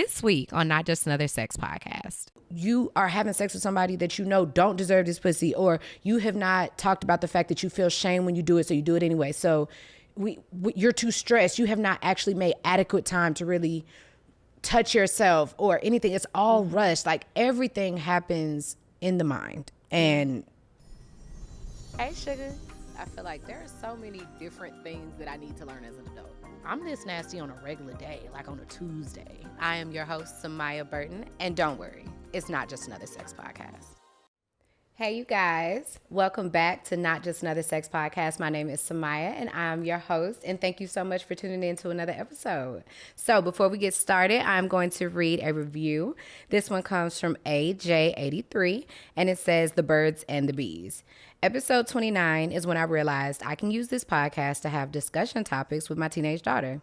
This week on Not Just Another Sex Podcast. You are having sex with somebody that you know don't deserve this pussy, or you have not talked about the fact that you feel shame when you do it, so you do it anyway. So you're too stressed. You have not actually made adequate time to really touch yourself or anything. It's all rushed. Like, everything happens in the mind. And hey, sugar, I feel like there are so many different things that I need to learn as an adult. I'm this nasty on a regular day, like on a Tuesday. I am your host, Samaya Burton, and don't worry, it's not just another sex podcast. Hey, you guys. Welcome back to Not Just Another Sex Podcast. My name is Samaya, and I'm your host, and thank you so much for tuning in to another episode. So before we get started, I'm going to read a review. This one comes from AJ83, and it says, The Birds and the Bees. Episode 29 is when I realized I can use this podcast to have discussion topics with my teenage daughter.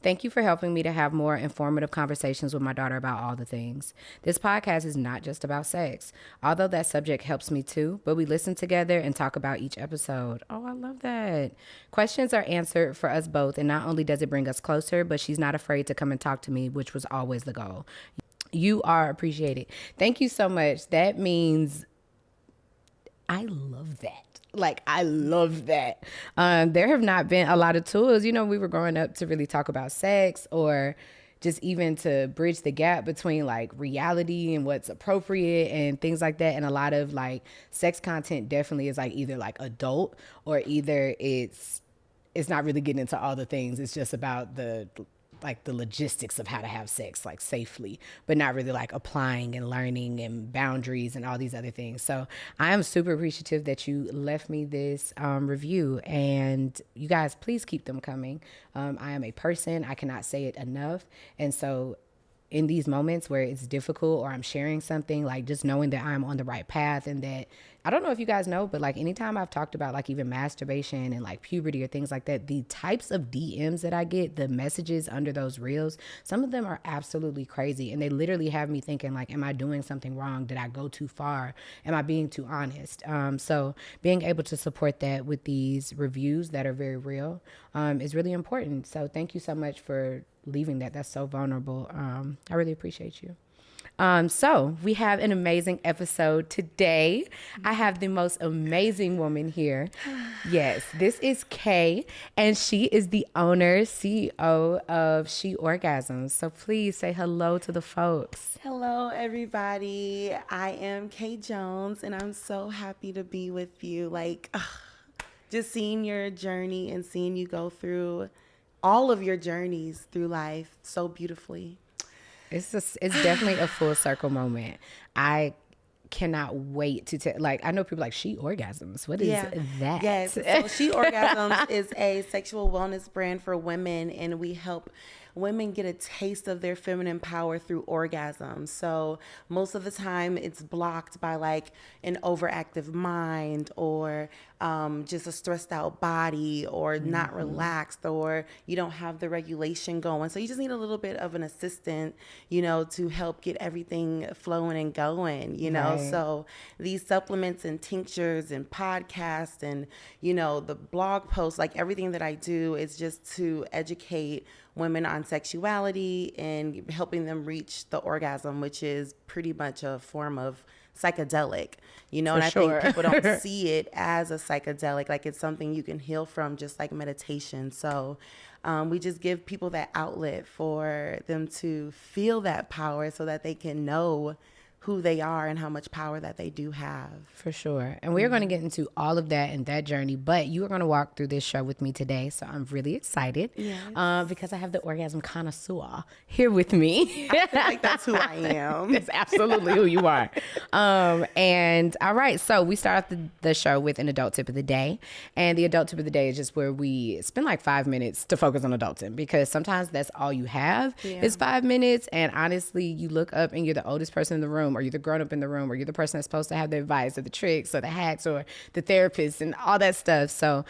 Thank you for helping me to have more informative conversations with my daughter about all the things. This podcast is not just about sex, although that subject helps me too, but we listen together and talk about each episode. Oh, I love that. Questions are answered for us both, and not only does it bring us closer, but she's not afraid to come and talk to me, which was always the goal. You are appreciated. Thank you so much. That means I love that. Like, I love that. There have not been a lot of tools. You know, we were growing up to really talk about sex, or just even to bridge the gap between like reality and what's appropriate and things like that. And a lot of like sex content definitely is like either like adult, or either it's not really getting into all the things. It's just about the logistics of how to have sex, like, safely, but not really like applying and learning and boundaries and all these other things. So I am super appreciative that you left me this review, and you guys, please keep them coming. I am a person, I cannot say it enough. And so in these moments where it's difficult, or I'm sharing something, like, just knowing that I'm on the right path, and that, I don't know if you guys know, but like anytime I've talked about like even masturbation and like puberty or things like that, the types of DMs that I get, the messages under those reels, some of them are absolutely crazy. And they literally have me thinking like, am I doing something wrong? Did I go too far? Am I being too honest? So being able to support that with these reviews that are very real is really important. So thank you so much for leaving that. That's so vulnerable. I really appreciate you. So we have an amazing episode today. I have the most amazing woman here. Yes, this is Kay, and she is the owner, CEO of SheOrgasms. So please say hello to the folks. Hello, everybody. I am Kay Jones, and I'm so happy to be with you. Like, just seeing your journey and seeing you go through all of your journeys through life so beautifully. It's definitely a full circle moment. I cannot wait to tell. Like, I know people like SheOrgasms. What is that? Yes. So SheOrgasms is a sexual wellness brand for women, and we help women get a taste of their feminine power through orgasm. So most of the time it's blocked by like an overactive mind, or just a stressed out body, or not relaxed, or you don't have the regulation going. So you just need a little bit of an assistant, you know, to help get everything flowing and going, you know. Right. So these supplements and tinctures and podcasts and, you know, the blog posts, like everything that I do is just to educate women on sexuality and helping them reach the orgasm, which is pretty much a form of psychedelic, you know. And I think people don't see it as a psychedelic, like it's something you can heal from, just like meditation. So we just give people that outlet for them to feel that power, so that they can know who they are and how much power that they do have. For sure. And we're going to get into all of that and that journey, but you are going to walk through this show with me today. So I'm really excited. Yes. Because I have the orgasm connoisseur here with me. I feel like that's who I am. That's absolutely who you are. And all right, so we start off the show with an adult tip of the day. And the adult tip of the day is just where we spend like 5 minutes to focus on adulting, because sometimes that's all you have is 5 minutes. And honestly, you look up and you're the oldest person in the room, or you're the grown up in the room, or you're the person that's supposed to have the advice or the tricks or the hacks or the therapist and all that stuff. So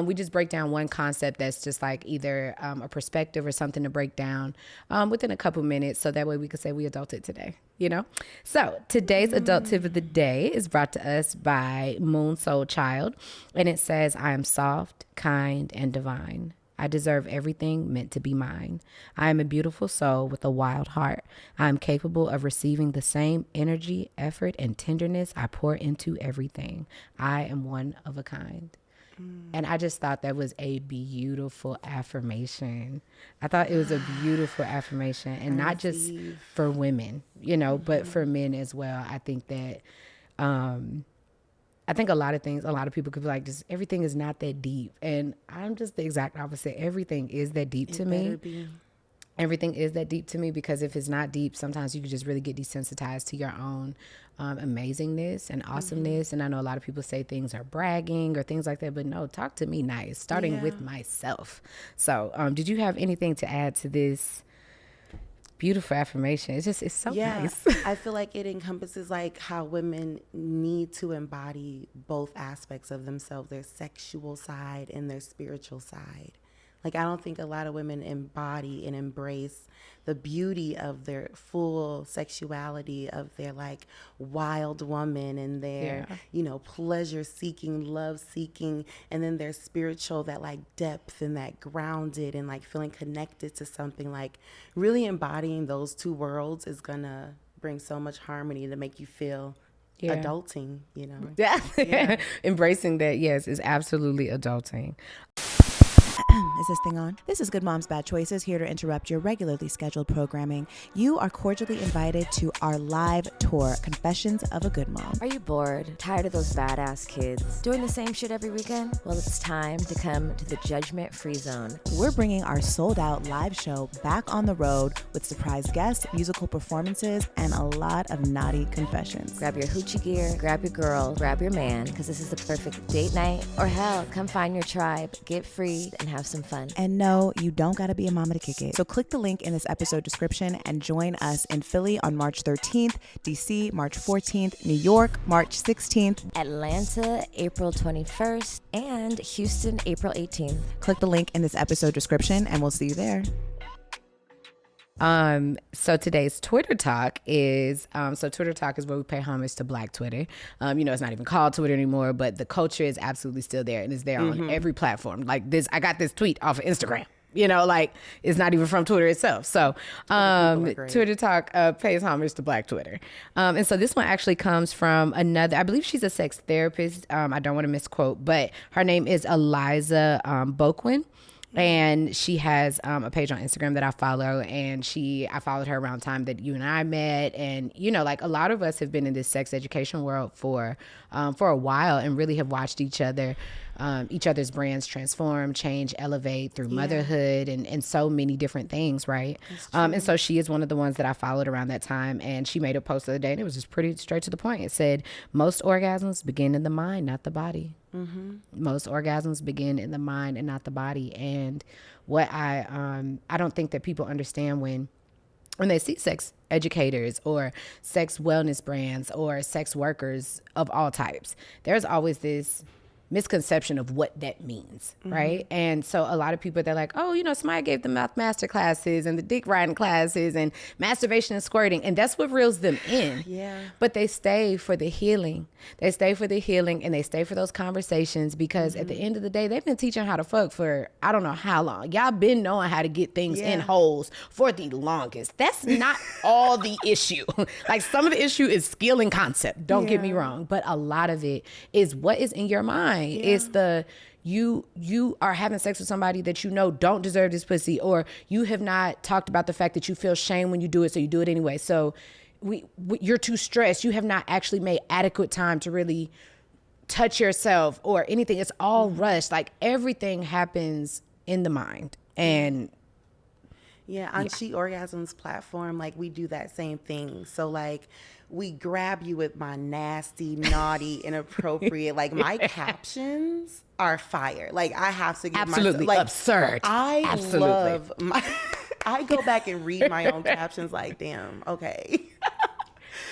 we just break down one concept that's just like either a perspective or something to break down within a couple minutes, so that way we could say we adulted today, you know? So today's adult tip of the day is brought to us by Moon Soul Child, and it says, I am soft, kind, and divine. I deserve everything meant to be mine. I am a beautiful soul with a wild heart. I am capable of receiving the same energy, effort, and tenderness I pour into everything. I am one of a kind. And I just thought that was a beautiful affirmation. I thought it was a beautiful affirmation, and not just for women, but for men as well. I think that, I think a lot of people could be like, just everything is not that deep. And I'm just the exact opposite. Everything is that deep to me. Everything is that deep to me, because if it's not deep, sometimes you can just really get desensitized to your own amazingness and awesomeness. And I know a lot of people say things are bragging or things like that, but no, talk to me nice, starting with myself. So did you have anything to add to this beautiful affirmation? It's so nice. I feel like it encompasses like how women need to embody both aspects of themselves, their sexual side and their spiritual side. Like, I don't think a lot of women embody and embrace the beauty of their full sexuality, of their like wild woman and their, pleasure seeking, love seeking, and then their spiritual, that like depth and that grounded and like feeling connected to something. Like, really embodying those two worlds is gonna bring so much harmony to make you feel adulting, Embracing that, yes, is absolutely adulting. Is this thing on? This is Good Moms Bad Choices, here to interrupt your regularly scheduled programming. You are cordially invited to our live tour, Confessions of a Good Mom. Are you bored? Tired of those badass kids? Doing the same shit every weekend? Well, it's time to come to the judgment-free zone. We're bringing our sold-out live show back on the road with surprise guests, musical performances, and a lot of naughty confessions. Grab your hoochie gear, grab your girl, grab your man, because this is the perfect date night. Or hell, come find your tribe, get free, and have some fun. And no, you don't gotta be a mama to kick it. So click the link in this episode description and join us in Philly on March 13th, DC March 14th, New York March 16th, Atlanta April 21st, and Houston April 18th. Click the link in this episode description and we'll see you there. So today's Twitter Talk is, Twitter Talk is where we pay homage to Black Twitter. It's not even called Twitter anymore, but the culture is absolutely still there and is there on every platform. Like this, I got this tweet off of Instagram, it's not even from Twitter itself. So, Twitter Talk, pays homage to Black Twitter. And so this one actually comes from another, I believe she's a sex therapist. I don't want to misquote, but her name is Eliza, Boquin. And she has a page on Instagram that I follow, and I followed her around the time that you and I met. And, like a lot of us have been in this sex education world for a while and really have watched each other's brands transform, change, elevate through motherhood and so many different things, right? And so she is one of the ones that I followed around that time, and she made a post the other day, and it was just pretty straight to the point. It said, most orgasms begin in the mind, not the body. Most orgasms begin in the mind and not the body. And what I don't think that people understand when they see sex educators or sex wellness brands or sex workers of all types, there's always this misconception of what that means, right? And so a lot of people, they're like, oh, somebody gave the mouth master classes and the dick riding classes and masturbation and squirting, and that's what reels them in. But they stay for the healing. They stay for the healing, and they stay for those conversations, because at the end of the day, they've been teaching how to fuck for I don't know how long. Y'all been knowing how to get things in holes for the longest. That's not all the issue. Like, some of the issue is skill and concept, don't get me wrong, but a lot of it is what is in your mind. It's the you are having sex with somebody that don't deserve this pussy, or you have not talked about the fact that you feel shame when you do it, so you do it anyway. So you're too stressed. You have not actually made adequate time to really touch yourself or anything. It's all rushed. Like, everything happens in the mind. And on She Orgasms platform, like, we do that same thing. So like, we grab you with my nasty, naughty, inappropriate, like, my captions are fire. Like, I have to give absolutely myself, like, absurd. I love my, I go back and read my own captions like, damn, okay.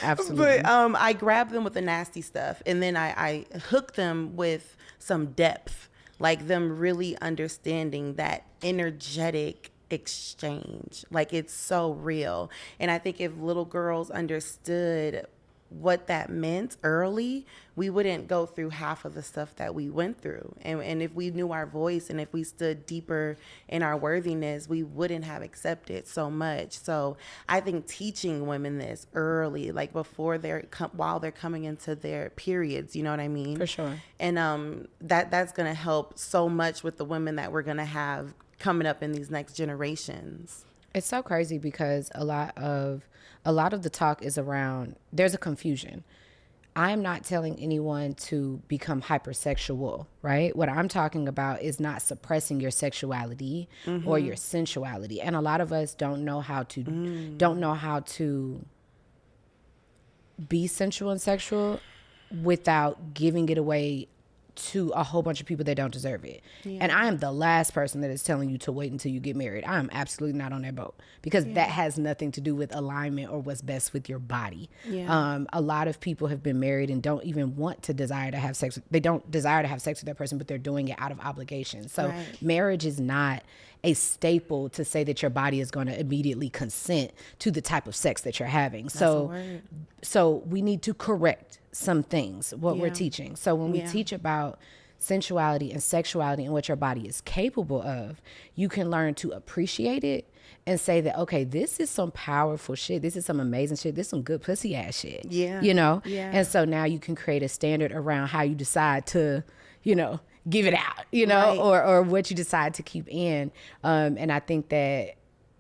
Absolutely. But I grab them with the nasty stuff, and then I hook them with some depth, like them really understanding that energetic exchange. Like, it's so real. And I think if little girls understood what that meant early, we wouldn't go through half of the stuff that we went through. And if we knew our voice and if we stood deeper in our worthiness, we wouldn't have accepted so much. So I think teaching women this early, like before while they're coming into their periods, you know what I mean? For sure. And that's going to help so much with the women that we're going to have coming up in these next generations. It's so crazy because a lot of the talk is around, there's a confusion. I'm not telling anyone to become hypersexual, right? What I'm talking about is not suppressing your sexuality or your sensuality. And a lot of us don't know how to be sensual and sexual without giving it away to a whole bunch of people that don't deserve it. Yeah. And I am the last person that is telling you to wait until you get married. I am absolutely not on that boat because that has nothing to do with alignment or what's best with your body. Yeah. A lot of people have been married and don't even want to desire to have sex. They don't desire to have sex with that person, but they're doing it out of obligation. So marriage is not a staple to say that your body is going to immediately consent to the type of sex that you're having. So we need to correct some things, what we're teaching. So when we teach about sensuality and sexuality and what your body is capable of, you can learn to appreciate it and say that, okay, this is some powerful shit. This is some amazing shit. This is some good pussy ass shit. Yeah. You know? Yeah. And so now you can create a standard around how you decide to, you know, give it out, you know, or what you decide to keep in. And I think that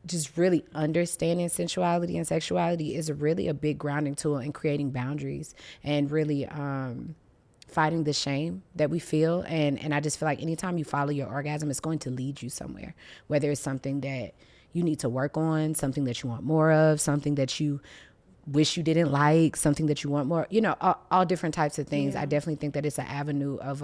just really understanding sensuality and sexuality is really a big grounding tool in creating boundaries and really fighting the shame that we feel. And I just feel like anytime you follow your orgasm, it's going to lead you somewhere, whether it's something that you need to work on, something that you want more of, something that you wish you didn't like, something that you want more, you know, all different types of things. I definitely think that it's an avenue of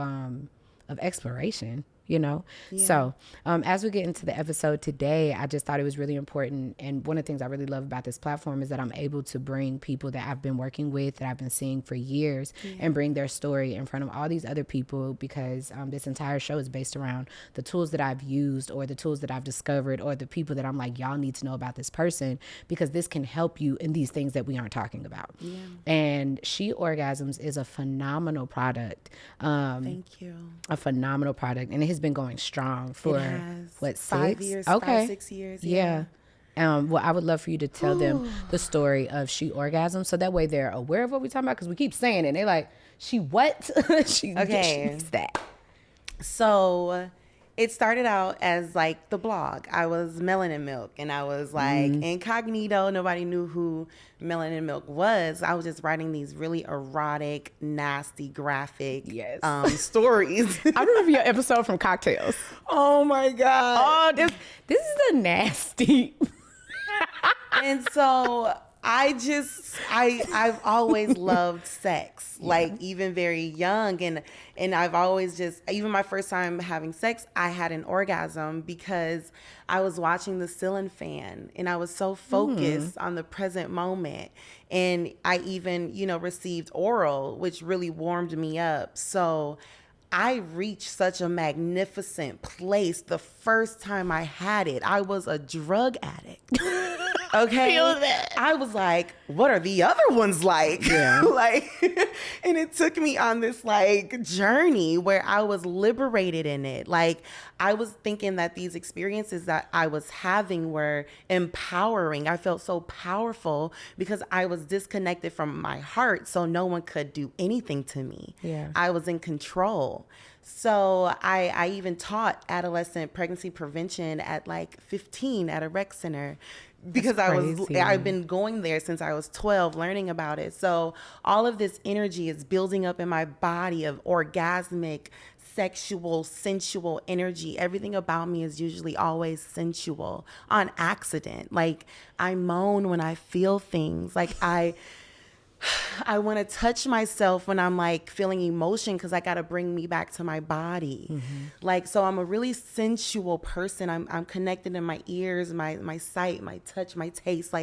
exploration, you know? So as we get into the episode today, I just thought it was really important. And one of the things I really love about this platform is that I'm able to bring people that I've been working with, that I've been seeing for years, and bring their story in front of all these other people, because this entire show is based around the tools that I've used or the tools that I've discovered or the people that I'm like, y'all need to know about this person because this can help you in these things that we aren't talking about. And She Orgasms is a phenomenal product. Thank you. A phenomenal product, and it has been going strong for what, 5 years, 6 years. Well, I would love for you to tell them the story of She Orgasm, so that way they're aware of what we're talking about, because we keep saying it and they're like, she what? she that. So it started out as like the blog. I was Melanin Milk, and I was like incognito. Nobody knew who Melanin Milk was. I was just writing these really erotic, nasty, graphic stories. I remember your episode from Cocktails. Oh my God. Oh, this is a nasty. And so I've always loved sex, like even very young. And I've always even my first time having sex, I had an orgasm because I was watching the ceiling fan and I was so focused on the present moment. And I even, received oral, which really warmed me up. So I reached such a magnificent place the first time I had it. I was a drug addict. Okay. Feel that. I was like, what are the other ones like? Yeah. And it took me on this journey where I was liberated in it. I was thinking that these experiences that I was having were empowering. I felt so powerful because I was disconnected from my heart, so no one could do anything to me. Yeah. I was in control. So I even taught adolescent pregnancy prevention at 15 at a rec center, because I've been going there since I was 12, learning about it. So all of this energy is building up in my body of orgasmic, sexual, sensual energy. Everything about me is usually always sensual on accident. I moan when I feel things. I want to touch myself when I'm feeling emotion, because I got to bring me back to my body. Mm-hmm. So I'm a really sensual person. I'm connected in my ears, my sight, my touch, my taste,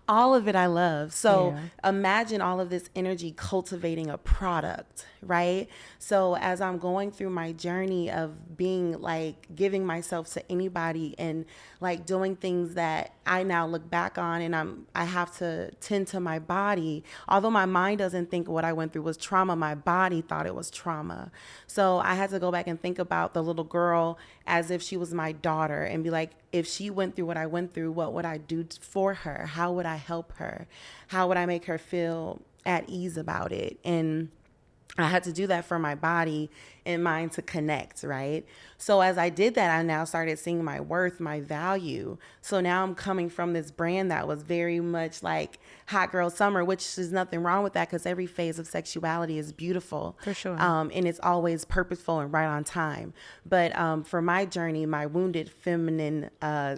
All of it I love. So Yeah. imagine all of this energy cultivating a product, right? So as I'm going through my journey of being like giving myself to anybody and like doing things that I now look back on, and I have to tend to my body. Although my mind doesn't think what I went through was trauma, my body thought it was trauma. So I had to go back and think about the little girl as if she was my daughter and be like, if she went through what I went through, what would I do for her? How would I help her? How would I make her feel at ease about it? And I had to do that for my body and mind to connect, right? So as I did that, I now started seeing my worth, my value. So now I'm coming from this brand that was very much like hot girl summer, which is nothing wrong with that because every phase of sexuality is beautiful. For sure. And it's always purposeful and right on time. But for my journey, my wounded feminine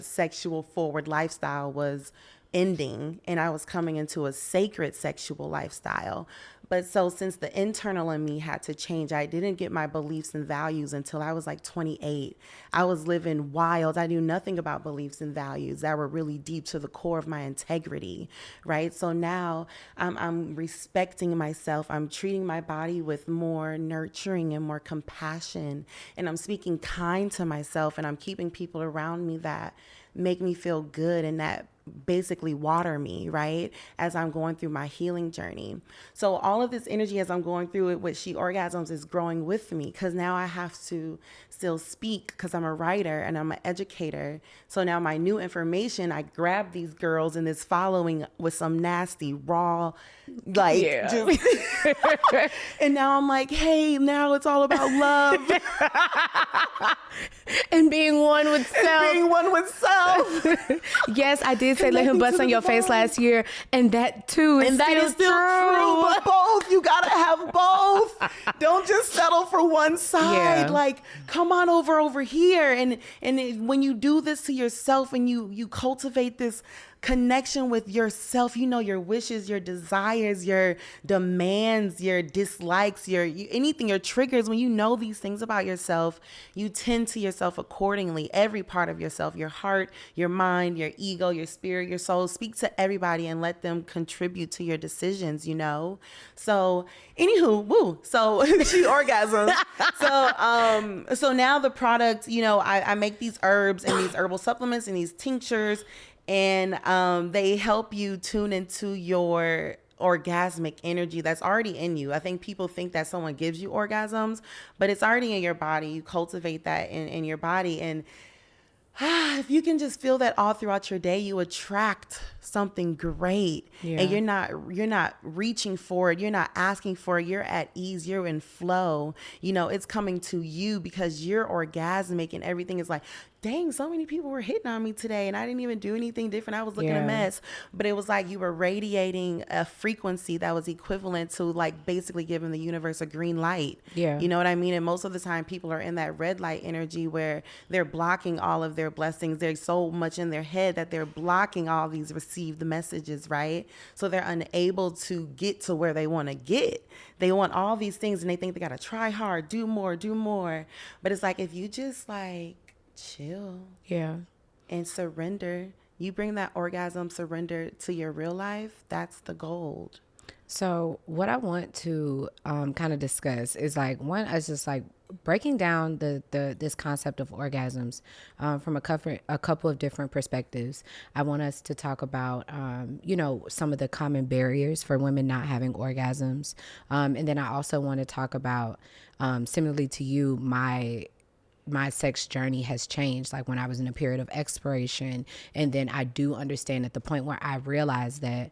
sexual forward lifestyle was ending, and I was coming into a sacred sexual lifestyle. But so since the internal in me had to change, I didn't get my beliefs and values until I was like 28. I was living wild. I knew nothing about beliefs and values that were really deep to the core of my integrity, right? So now I'm respecting myself. I'm treating my body with more nurturing and more compassion, and I'm speaking kind to myself, and I'm keeping people around me that make me feel good and that basically water me, right, as I'm going through my healing journey. So all of this energy as I'm going through it with She Orgasms is growing with me, because now I have to still speak because I'm a writer and I'm an educator. So now my new information, I grab these girls in this following with some nasty raw like just and now I'm like, hey, now it's all about love And being one with self. being one with self. Yes, I did say let him bust on your face last year, and that too is still true. But both, you gotta have both. Don't just settle for one side. Yeah. Like, come on over here, when you do this to yourself and you cultivate this connection with yourself, you know, your wishes, your desires, your demands, your dislikes, anything, your triggers. When you know these things about yourself, you tend to yourself accordingly. Every part of yourself, your heart, your mind, your ego, your spirit, your soul. Speak to everybody and let them contribute to your decisions, you know? So anywho, woo. So She Orgasms. So now the product, you know, I make these herbs and these herbal supplements and these tinctures, and they help you tune into your orgasmic energy that's already in you. I think people think that someone gives you orgasms, but it's already in your body. You cultivate that in your body, and if you can just feel that all throughout your day, you attract something great. Yeah. And you're not reaching for it. You're not asking for it. You're at ease. You're in flow. You know, it's coming to you because you're orgasmic, and everything is like, dang, so many people were hitting on me today and I didn't even do anything different. I was looking a mess. But it was like you were radiating a frequency that was equivalent to like basically giving the universe a green light. Yeah. You know what I mean? And most of the time people are in that red light energy where they're blocking all of their blessings. They're so much in their head that they're blocking all these received messages, right? So they're unable to get to where they want to get. They want all these things and they think they got to try hard, do more. But it's like, if you just like chill and surrender, you bring that orgasm surrender to your real life, that's the gold. So what I want to kind of discuss is like, one is just like breaking down this concept of orgasms from a couple of different perspectives. I want us to talk about you know, some of the common barriers for women not having orgasms, and then I also want to talk about similarly to you, my sex journey has changed, like when I was in a period of exploration. And then I do understand at the point where I realized that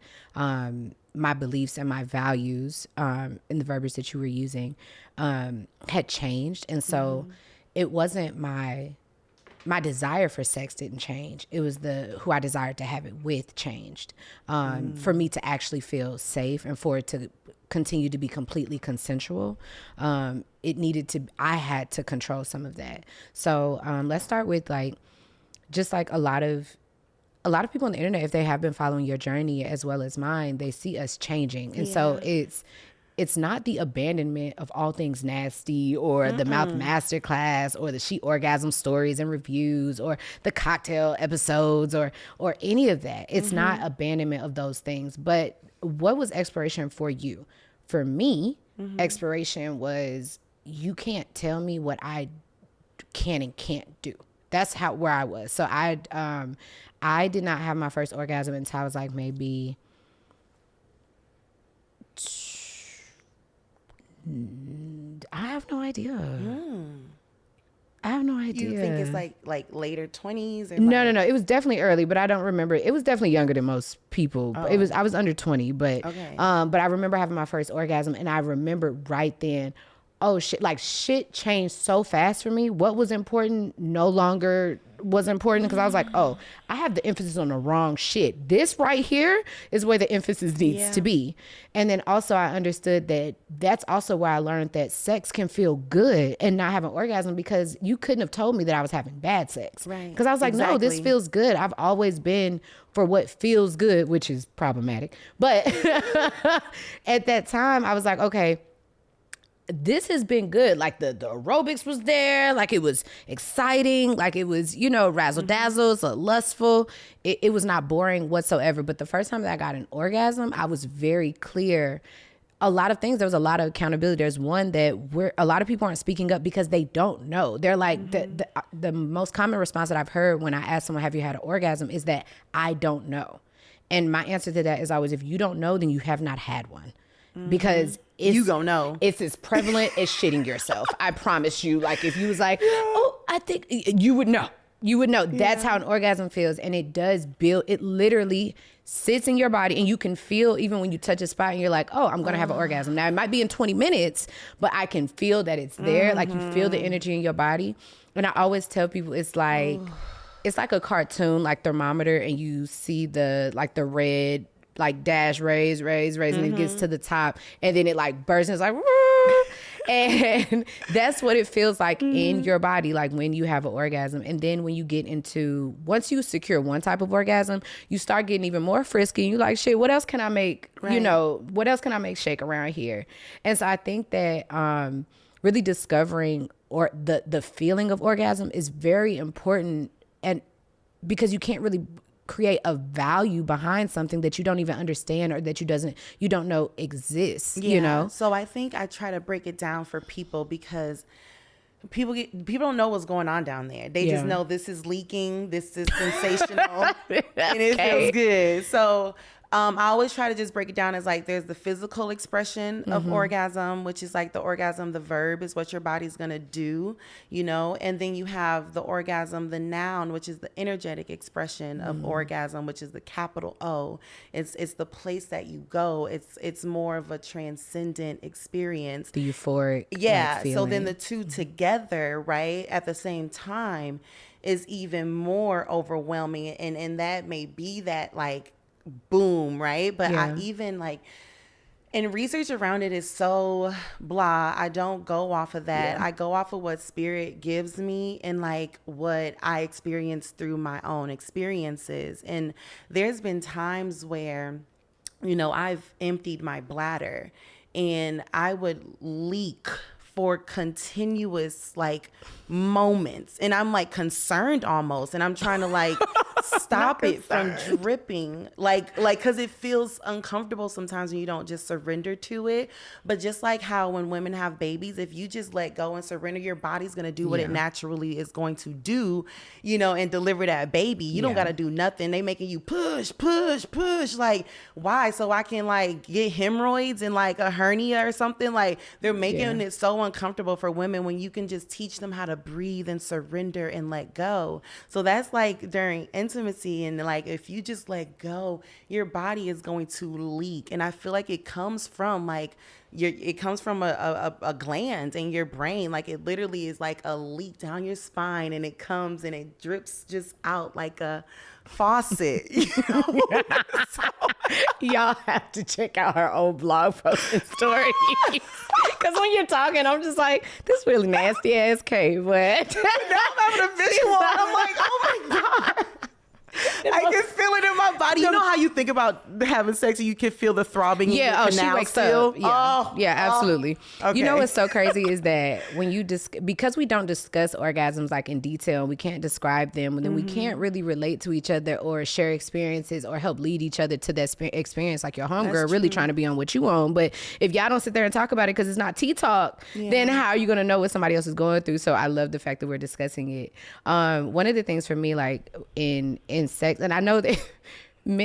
my beliefs and my values, in the verbiage that you were using, had changed. And so it wasn't my desire for sex didn't change. It was who I desired to have it with changed, for me to actually feel safe and for it to continue to be completely consensual. I had to control some of that. So let's start with like, just like a lot of people on the internet, if they have been following your journey as well as mine, they see us changing. And so it's not the abandonment of all things nasty or the mouth masterclass or the She Orgasm stories and reviews or the cocktail episodes or any of that. It's not abandonment of those things. But what was exploration for you? For me, exploration was, you can't tell me what I can and can't do. That's where I was. So I did not have my first orgasm until I was like maybe I have no idea. I have no idea. You think it's like later 20s? Or No. It was definitely early, but I don't remember. It was definitely younger than most people. I was under 20, but okay. But I remember having my first orgasm, and I remember right then, oh shit, like shit changed so fast for me. What was important no longer was important, because I was like, oh, I have the emphasis on the wrong shit. This right here is where the emphasis needs to be. And then also I understood that that's also where I learned that sex can feel good and not have an orgasm, because you couldn't have told me that I was having bad sex. Right. Because I was like, no, this feels good. I've always been for what feels good, which is problematic. But at that time I was like, okay, this has been good. Like the aerobics was there. Like it was exciting. Like it was, razzle dazzle, so lustful. It was not boring whatsoever. But the first time that I got an orgasm, I was very clear. A lot of things, there was a lot of accountability. There's one that a lot of people aren't speaking up because they don't know. They're like, the most common response that I've heard when I ask someone, have you had an orgasm, is that I don't know. And my answer to that is always, if you don't know, then you have not had one. Because you gonna know. It's as prevalent as shitting yourself. I promise you. Like if you was like, oh, I think, you would know. You would know. That's how an orgasm feels. And it does build, it literally sits in your body, and you can feel, even when you touch a spot and you're like, oh, I'm going to have an orgasm. Now it might be in 20 minutes, but I can feel that it's there. Like you feel the energy in your body. And I always tell people, it's like a cartoon, like thermometer, and you see the red, like dash, raise, and it gets to the top, and then it like bursts, and it's like, and that's what it feels like in your body, like when you have an orgasm. And then when you get into, once you secure one type of orgasm, you start getting even more frisky, and you're like, shit, what else can I make, what else can I make shake around here? And so I think that really discovering the feeling of orgasm is very important, and because you can't really create a value behind something that you don't even understand, or that you don't know exists, So I think I try to break it down for people, because people don't know what's going on down there. They just know this is leaking, this is sensational, and it feels good. So I always try to just break it down as like, there's the physical expression of orgasm, which is like the orgasm, the verb is what your body's going to do, and then you have the orgasm, the noun, which is the energetic expression of orgasm, which is the capital O. It's the place that you go. It's more of a transcendent experience. The euphoric. Yeah. Like, so then the two together, right, at the same time is even more overwhelming. And that may be that like, boom, right? But I even like, and research around it is so blah. I don't go off of that. I go off of what spirit gives me and like what I experience through my own experiences. And there's been times where, I've emptied my bladder and I would leak for continuous like moments, and I'm like concerned almost, and I'm trying to like stop it from dripping, like because it feels uncomfortable sometimes when you don't just surrender to it. But just like how when women have babies, if you just let go and surrender, your body's gonna do what it naturally is going to do, and deliver that baby. You don't gotta do nothing. They making you push. Like, why? So I can like get hemorrhoids and like a hernia or something. Like they're making it so uncomfortable for women when you can just teach them how to breathe and surrender and let go. So that's like during intimacy, and like if you just let go, your body is going to leak. And I feel like it comes from like it comes from a gland in your brain. Like it literally is like a leak down your spine, and it comes and it drips just out like a faucet. Y'all have to check out her old blog post and stories, because when you're talking, I'm just like, this really nasty ass K. But now I'm having a visual. I'm like, oh my god. I can feel it in my body. You know how you think about having sex and you can feel the throbbing in your canal she wakes still? up. Yeah, absolutely. Okay. You know what's so crazy is that when you because we don't discuss orgasms like in detail, we can't describe them, and then we can't really relate to each other or share experiences or help lead each other to that experience. Like your homegirl really trying to be on what you on, but if y'all don't sit there and talk about it because it's not tea talk, then how are you gonna know what somebody else is going through? So I love the fact that we're discussing it. One of the things for me, like in sex, and I know that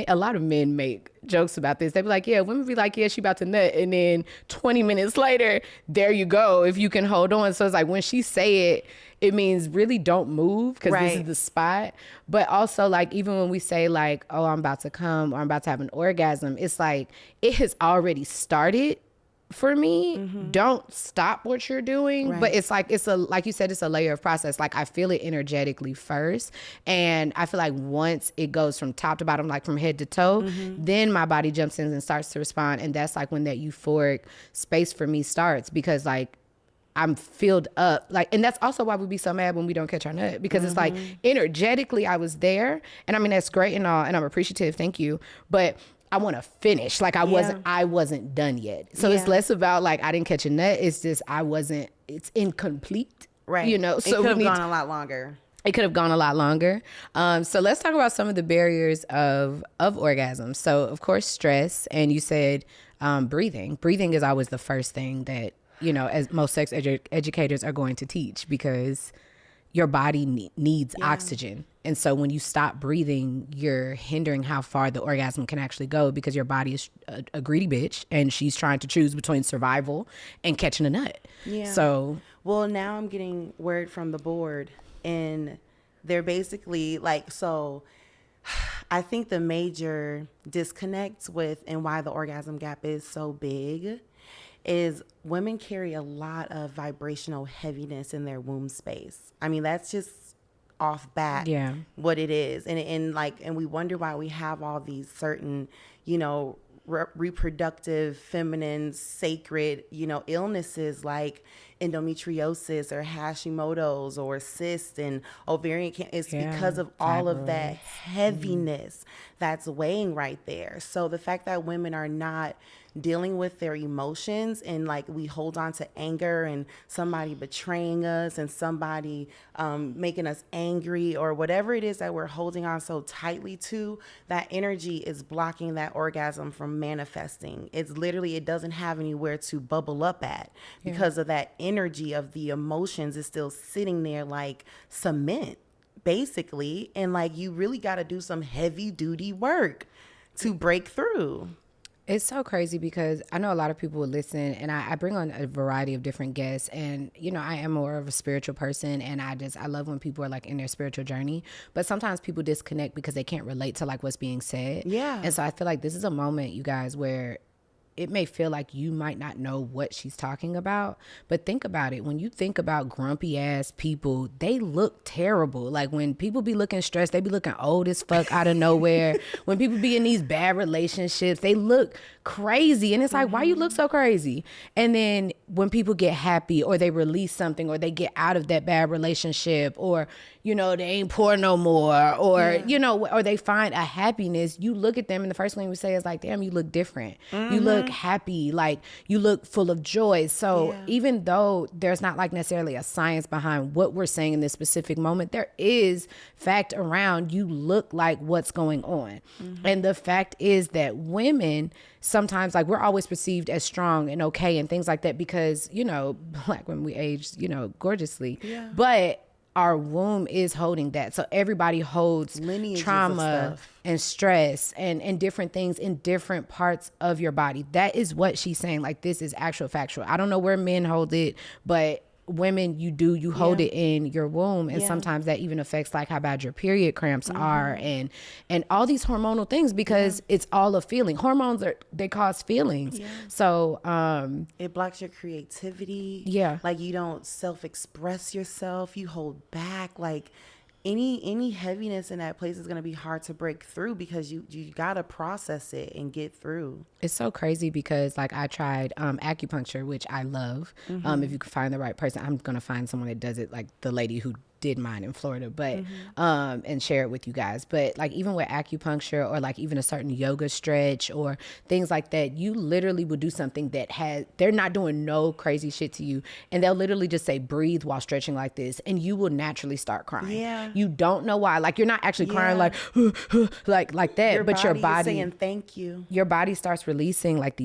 a lot of men make jokes about this. They be like, yeah, women be like, yeah, she about to nut, and then 20 minutes later, there you go, if you can hold on. So it's like when she say it, it means really don't move because this is the spot. But also, like, even when we say like, oh, I'm about to come or I'm about to have an orgasm, it's like it has already started for me. Don't stop what you're doing. But it's like, like you said, it's a layer of process. Like I feel it energetically first. And I feel like once it goes from top to bottom, like from head to toe, then my body jumps in and starts to respond. And that's like when that euphoric space for me starts, because like I'm filled up. Like, and that's also why we be so mad when we don't catch our nut, because it's like energetically I was there, and I mean, that's great and all, and I'm appreciative. Thank you. But I want to finish. Like I wasn't done yet. So it's less about like, I didn't catch a nut. It's just, it's incomplete. Right. You know, so it could have gone a lot longer. It could have gone a lot longer. So let's talk about some of the barriers of orgasm. So of course, stress. And you said breathing. Breathing is always the first thing that, you know, as most sex educators are going to teach, because your body needs oxygen. And so when you stop breathing, you're hindering how far the orgasm can actually go, because your body is a greedy bitch and she's trying to choose between survival and catching a nut. Yeah. So, well, now I'm getting word from the board, and they're basically like, so I think the major disconnects with and why the orgasm gap is so big is women carry a lot of vibrational heaviness in their womb space. I mean, that's just off bat what it is. And we wonder why we have all these certain, you know, reproductive, feminine, sacred, you know, illnesses like endometriosis or Hashimoto's or cysts and ovarian cancer. It's because of all of that heaviness that's weighing right there. So the fact that women are not dealing with their emotions, and like we hold on to anger and somebody betraying us and somebody making us angry or whatever it is that we're holding on so tightly to, that energy is blocking that orgasm from manifesting. It's literally, it doesn't have anywhere to bubble up at because of that energy of the emotions is still sitting there like cement basically. And like you really got to do some heavy duty work to break through. It's so crazy because I know a lot of people will listen, and I bring on a variety of different guests, and you know, I am more of a spiritual person, and I love when people are like in their spiritual journey, but sometimes people disconnect because they can't relate to like what's being said. Yeah. And so I feel like this is a moment, you guys, where it may feel like you might not know what she's talking about, but think about it. When you think about grumpy ass people, they look terrible. Like when people be looking stressed, they be looking old as fuck out of nowhere. When people be in these bad relationships, they look crazy. And it's like, why you look so crazy? And then when people get happy or they release something or they get out of that bad relationship, or, you know, they ain't poor no more, or, you know, or they find a happiness, you look at them and the first thing we say is like, damn, you look different. You look happy, like you look full of joy. So even though there's not like necessarily a science behind what we're saying in this specific moment, there is fact around you look like what's going on. And the fact is that women sometimes, like, we're always perceived as strong and okay and things like that because, you know, Black women, we age, you know, gorgeously. But our womb is holding that. So everybody holds lineages trauma and stress and different things in different parts of your body. That is what she's saying. Like, this is actual factual. I don't know where men hold it, but women, you hold it in your womb. And sometimes that even affects like how bad your period cramps are and all these hormonal things, because it's all a feeling. Hormones they cause feelings. So it blocks your creativity. Like you don't self-express yourself. You hold back. Like any heaviness in that place is going to be hard to break through because you got to process it and get through. It's so crazy because like I tried acupuncture, which I love. If you can find the right person, I'm going to find someone that does it, like the lady who did mine in Florida, but and share it with you guys. But like even with acupuncture or like even a certain yoga stretch or things like that, you literally will do something that they're not doing no crazy shit to you, and they'll literally just say breathe while stretching like this, and you will naturally start crying. Yeah. You don't know why. Like you're not actually crying like like that, but your body is saying thank you. Your body starts releasing like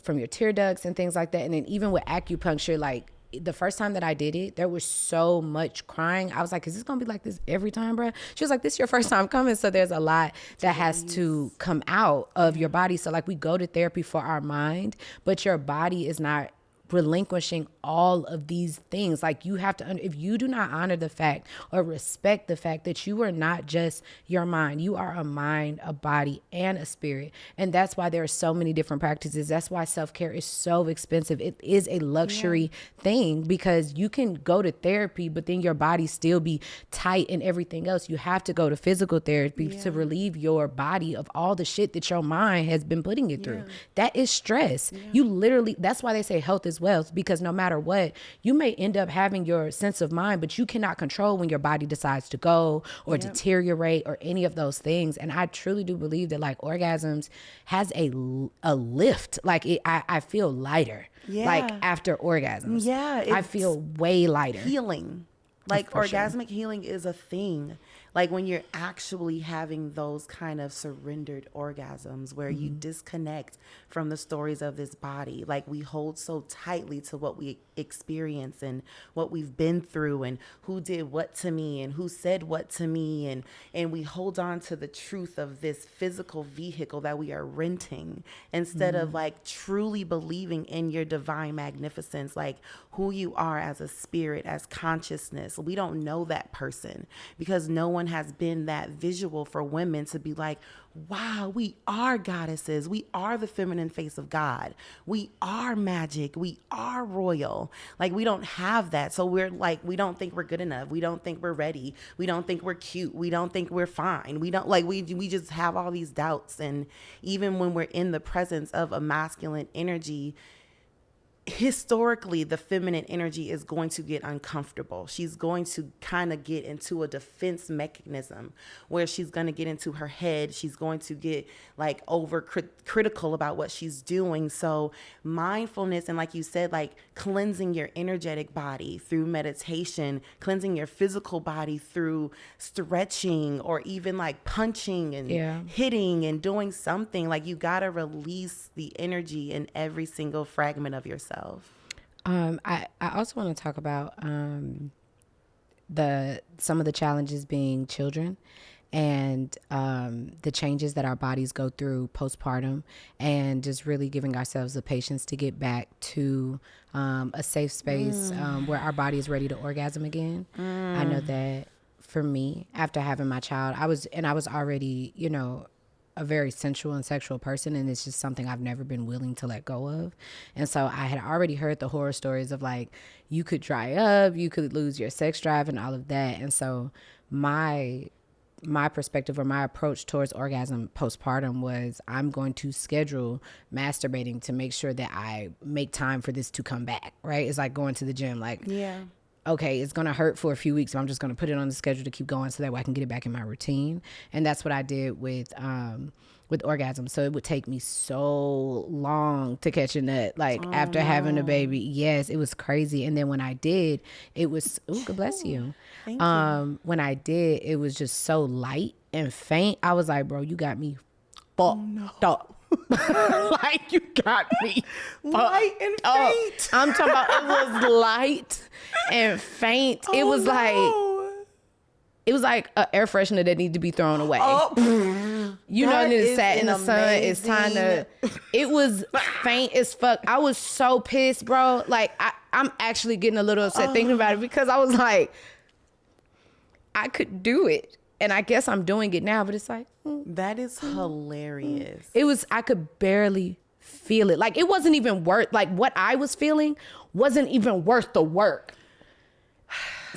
from your tear ducts and things like that. And then even with acupuncture, like the first time that I did it, there was so much crying. I was like, is this gonna be like this every time, bro? She was like, this is your first time coming, so there's a lot that has to come out of your body. So like we go to therapy for our mind, but your body is not relinquishing all of these things. Like you have to, if you do not honor the fact or respect the fact that you are not just your mind, you are a mind, a body, and a spirit. And that's why there are so many different practices. That's why self-care is so expensive. It is a luxury thing, because you can go to therapy, but then your body still be tight and everything else. You have to go to physical therapy to relieve your body of all the shit that your mind has been putting it through. That is stress. You literally, that's why they say health is wealth, because no matter what, you may end up having your sense of mind, but you cannot control when your body decides to go or deteriorate or any of those things. And I truly do believe that like orgasms has a lift. Like I feel lighter. Like after orgasms. I feel way lighter. Healing. Like orgasmic healing is a thing. Like when you're actually having those kind of surrendered orgasms where you disconnect from the stories of this body. Like we hold so tightly to what we experience and what we've been through and who did what to me and who said what to me. And we hold on to the truth of this physical vehicle that we are renting instead of like truly believing in your divine magnificence, like who you are as a spirit, as consciousness. We don't know that person because no one has been that visual for women to be like, wow, we are goddesses. We are the feminine face of God. We are magic. We are royal. Like we don't have that. So we're like, we don't think we're good enough. We don't think we're ready. We don't think we're cute. We don't think we're fine. We don't like, we just have all these doubts. And even when we're in the presence of a masculine energy, historically, the feminine energy is going to get uncomfortable. She's going to kind of get into a defense mechanism where she's going to get into her head. She's going to get like over critical about what she's doing. So mindfulness and like you said, like cleansing your energetic body through meditation, cleansing your physical body through stretching or even like punching and hitting and doing something. Like you got to release the energy in every single fragment of yourself. I also want to talk about some of the challenges being children and the changes that our bodies go through postpartum, and just really giving ourselves the patience to get back to a safe space where our body is ready to orgasm again. I know that for me, after having my child, I was already, you know, a very sensual and sexual person, and it's just something I've never been willing to let go of. And so I had already heard the horror stories of like, you could dry up, you could lose your sex drive and all of that. And so my perspective or my approach towards orgasm postpartum was, I'm going to schedule masturbating to make sure that I make time for this to come back, right? It's like going to the gym, like, okay, it's going to hurt for a few weeks, but I'm just going to put it on the schedule to keep going so that way I can get it back in my routine. And that's what I did with orgasm. So it would take me so long to catch a nut, like after having a baby. Yes, it was crazy. And then when I did, it was, God bless you. Thank you. When I did, it was just so light and faint. I was like, bro, you got me fucked up. Like you got me light and faint. I'm talking about it was light and faint. It was like an air freshener that needed to be thrown away. You know, and it sat in the sun. It's time to. It was faint as fuck. I was so pissed, bro. Like I'm actually getting a little upset thinking about it, because I was like, I could do it. And I guess I'm doing it now, but it's like. That is hilarious. It was, I could barely feel it. Like it wasn't even worth, like what I was feeling wasn't even worth the work.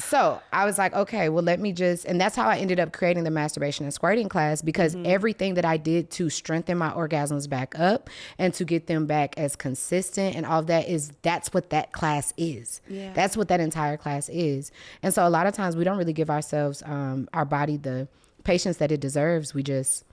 So I was like, okay, well, let me just, and that's how I ended up creating the masturbation and squirting class, because everything that I did to strengthen my orgasms back up and to get them back as consistent and all of that that's what that class is. Yeah. That's what that entire class is. And so a lot of times we don't really give ourselves, our body the patience that it deserves. We just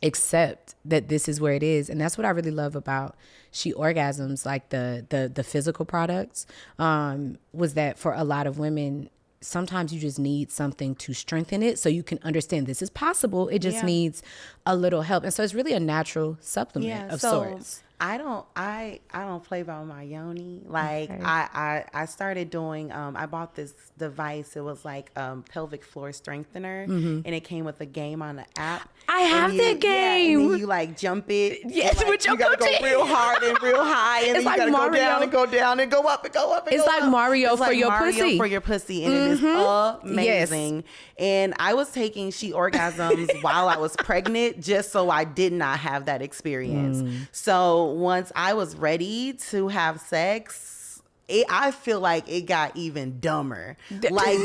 accept that this is where it is. And that's what I really love about She Orgasms, like the physical products, was that for a lot of women, sometimes you just need something to strengthen it so you can understand this is possible. It just needs a little help. And so it's really a natural supplement of sorts. I don't play by my yoni. Like I started doing, I bought this device. It was like pelvic floor strengthener, and it came with a game on the app. I have that game. And then you like jump it. Yes, like, with your you gotta go real hard and real high, and it's then you like gotta Mario. go down and go down and go up and go up and it's go like up. Mario It's for like your Mario pussy. for your pussy, and it is amazing. Yes. And I was taking She Orgasms while I was pregnant, just so I did not have that experience. So once I was ready to have sex, I feel like it got even dumber. Like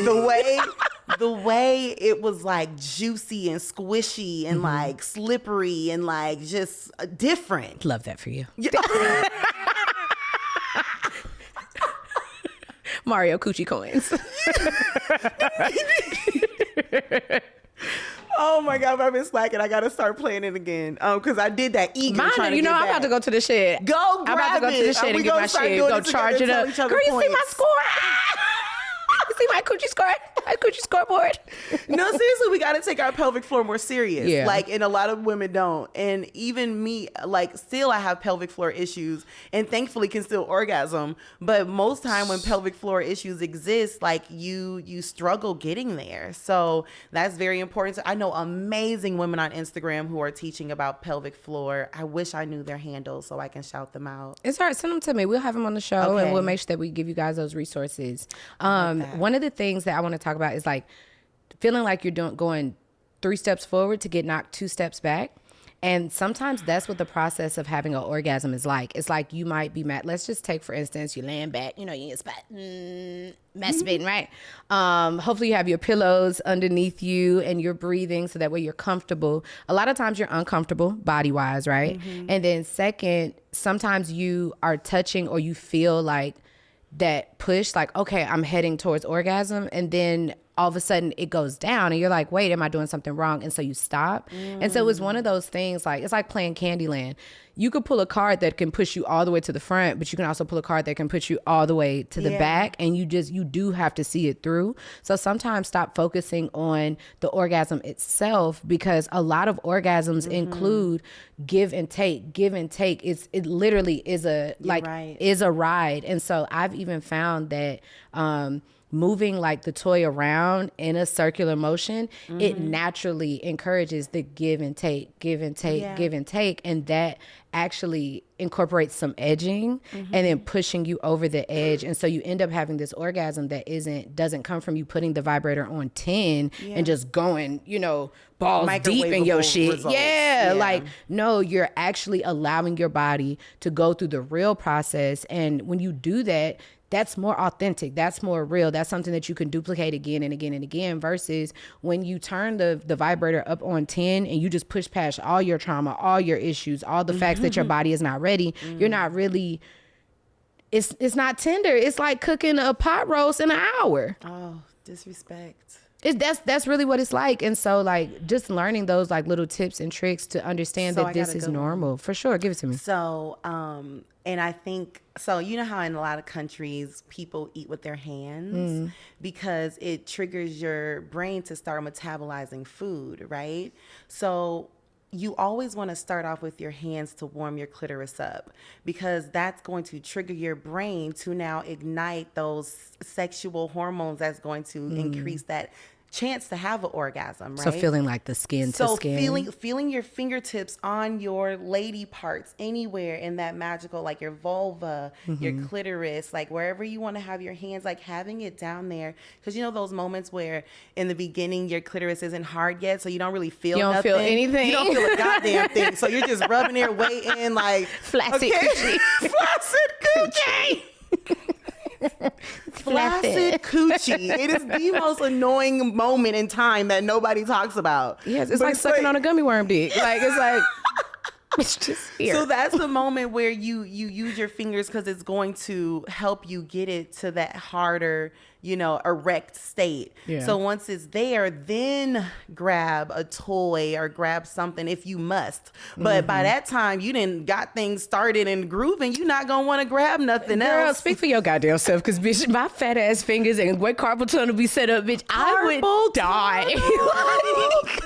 the way it was like juicy and squishy and like slippery and like just different. Love that for you. Mario Coochie coins. Oh my God, I've been slacking. I gotta start playing it again. Cause I did that eager. Mine, you know, I'm about to go to the shed. Go grab it. I'm about to go to the shed and get my shit. Go charge it up. Girl, you see my score? You see my coochie score? My coochie scoreboard. No, seriously, we got to take our pelvic floor more serious. Yeah. Like, and a lot of women don't. And even me, like, still I have pelvic floor issues and thankfully can still orgasm. But most time when pelvic floor issues exist, like you struggle getting there. So that's very important. So I know amazing women on Instagram who are teaching about pelvic floor. I wish I knew their handles so I can shout them out. It's all right. Send them to me. We'll have them on the show and we'll make sure that we give you guys those resources. One of the things that I want to talk about is like feeling like you're going 3 steps forward to get knocked 2 steps back. And sometimes that's what the process of having an orgasm is like. It's like you might be mad. Let's just take, for instance, you're laying back, you know, you're in a spot, masturbating, right? Hopefully you have your pillows underneath you and you're breathing so that way you're comfortable. A lot of times you're uncomfortable body-wise, right? And then second, sometimes you are touching or you feel like that push, like, okay, I'm heading towards orgasm. And then all of a sudden it goes down and you're like, wait, am I doing something wrong? And so you stop. And so it's one of those things, like, it's like playing Candyland. You could pull a card that can push you all the way to the front, but you can also pull a card that can put you all the way to the back. And you do have to see it through. So sometimes stop focusing on the orgasm itself, because a lot of orgasms include give and take. It literally is a ride. And so I've even found that, moving like the toy around in a circular motion, it naturally encourages the give and take. And that actually incorporates some edging and then pushing you over the edge. And so you end up having this orgasm that doesn't come from you putting the vibrator on 10 and just going, you know, balls deep in your shit. Results. Like, no, you're actually allowing your body to go through the real process. And when you do that, that's more authentic. That's more real. That's something that you can duplicate again and again and again, versus when you turn the vibrator up on 10 and you just push past all your trauma, all your issues, all the facts that your body is not ready. You're not really, it's not tender. It's like cooking a pot roast in an hour. Oh, disrespect. That's really what it's like. And so like just learning those like little tips and tricks to understand that this is normal. For sure. Give it to me. So, and I think, so you know how in a lot of countries people eat with their hands because it triggers your brain to start metabolizing food, right? So you always want to start off with your hands to warm your clitoris up, because that's going to trigger your brain to now ignite those sexual hormones that's going to increase that chance to have an orgasm, right? So feeling like the skin to skin. Feeling your fingertips on your lady parts anywhere in that magical, like your vulva, your clitoris, like wherever you want to have your hands, like having it down there. Because you know those moments where in the beginning your clitoris isn't hard yet, so you don't really feel nothing. Feel anything. You don't feel a goddamn thing. So you're just rubbing your way in like flaccid coochie. Flaccid coochie. Flaccid coochie. It is the most annoying moment in time that nobody talks about. Yes, it's But like sucking on a gummy worm dick. Like, it's like, it's just here. So that's the moment where you use your fingers because it's going to help you get it to that harder, erect state. Yeah. So once it's there, then grab a toy or grab something if you must. But by that time, you didn't got things started and grooving. You're not going to want to grab nothing Girl, else. speak for your goddamn self, because, bitch, my fat ass fingers and what carpal tunnel be set up, bitch, I would die.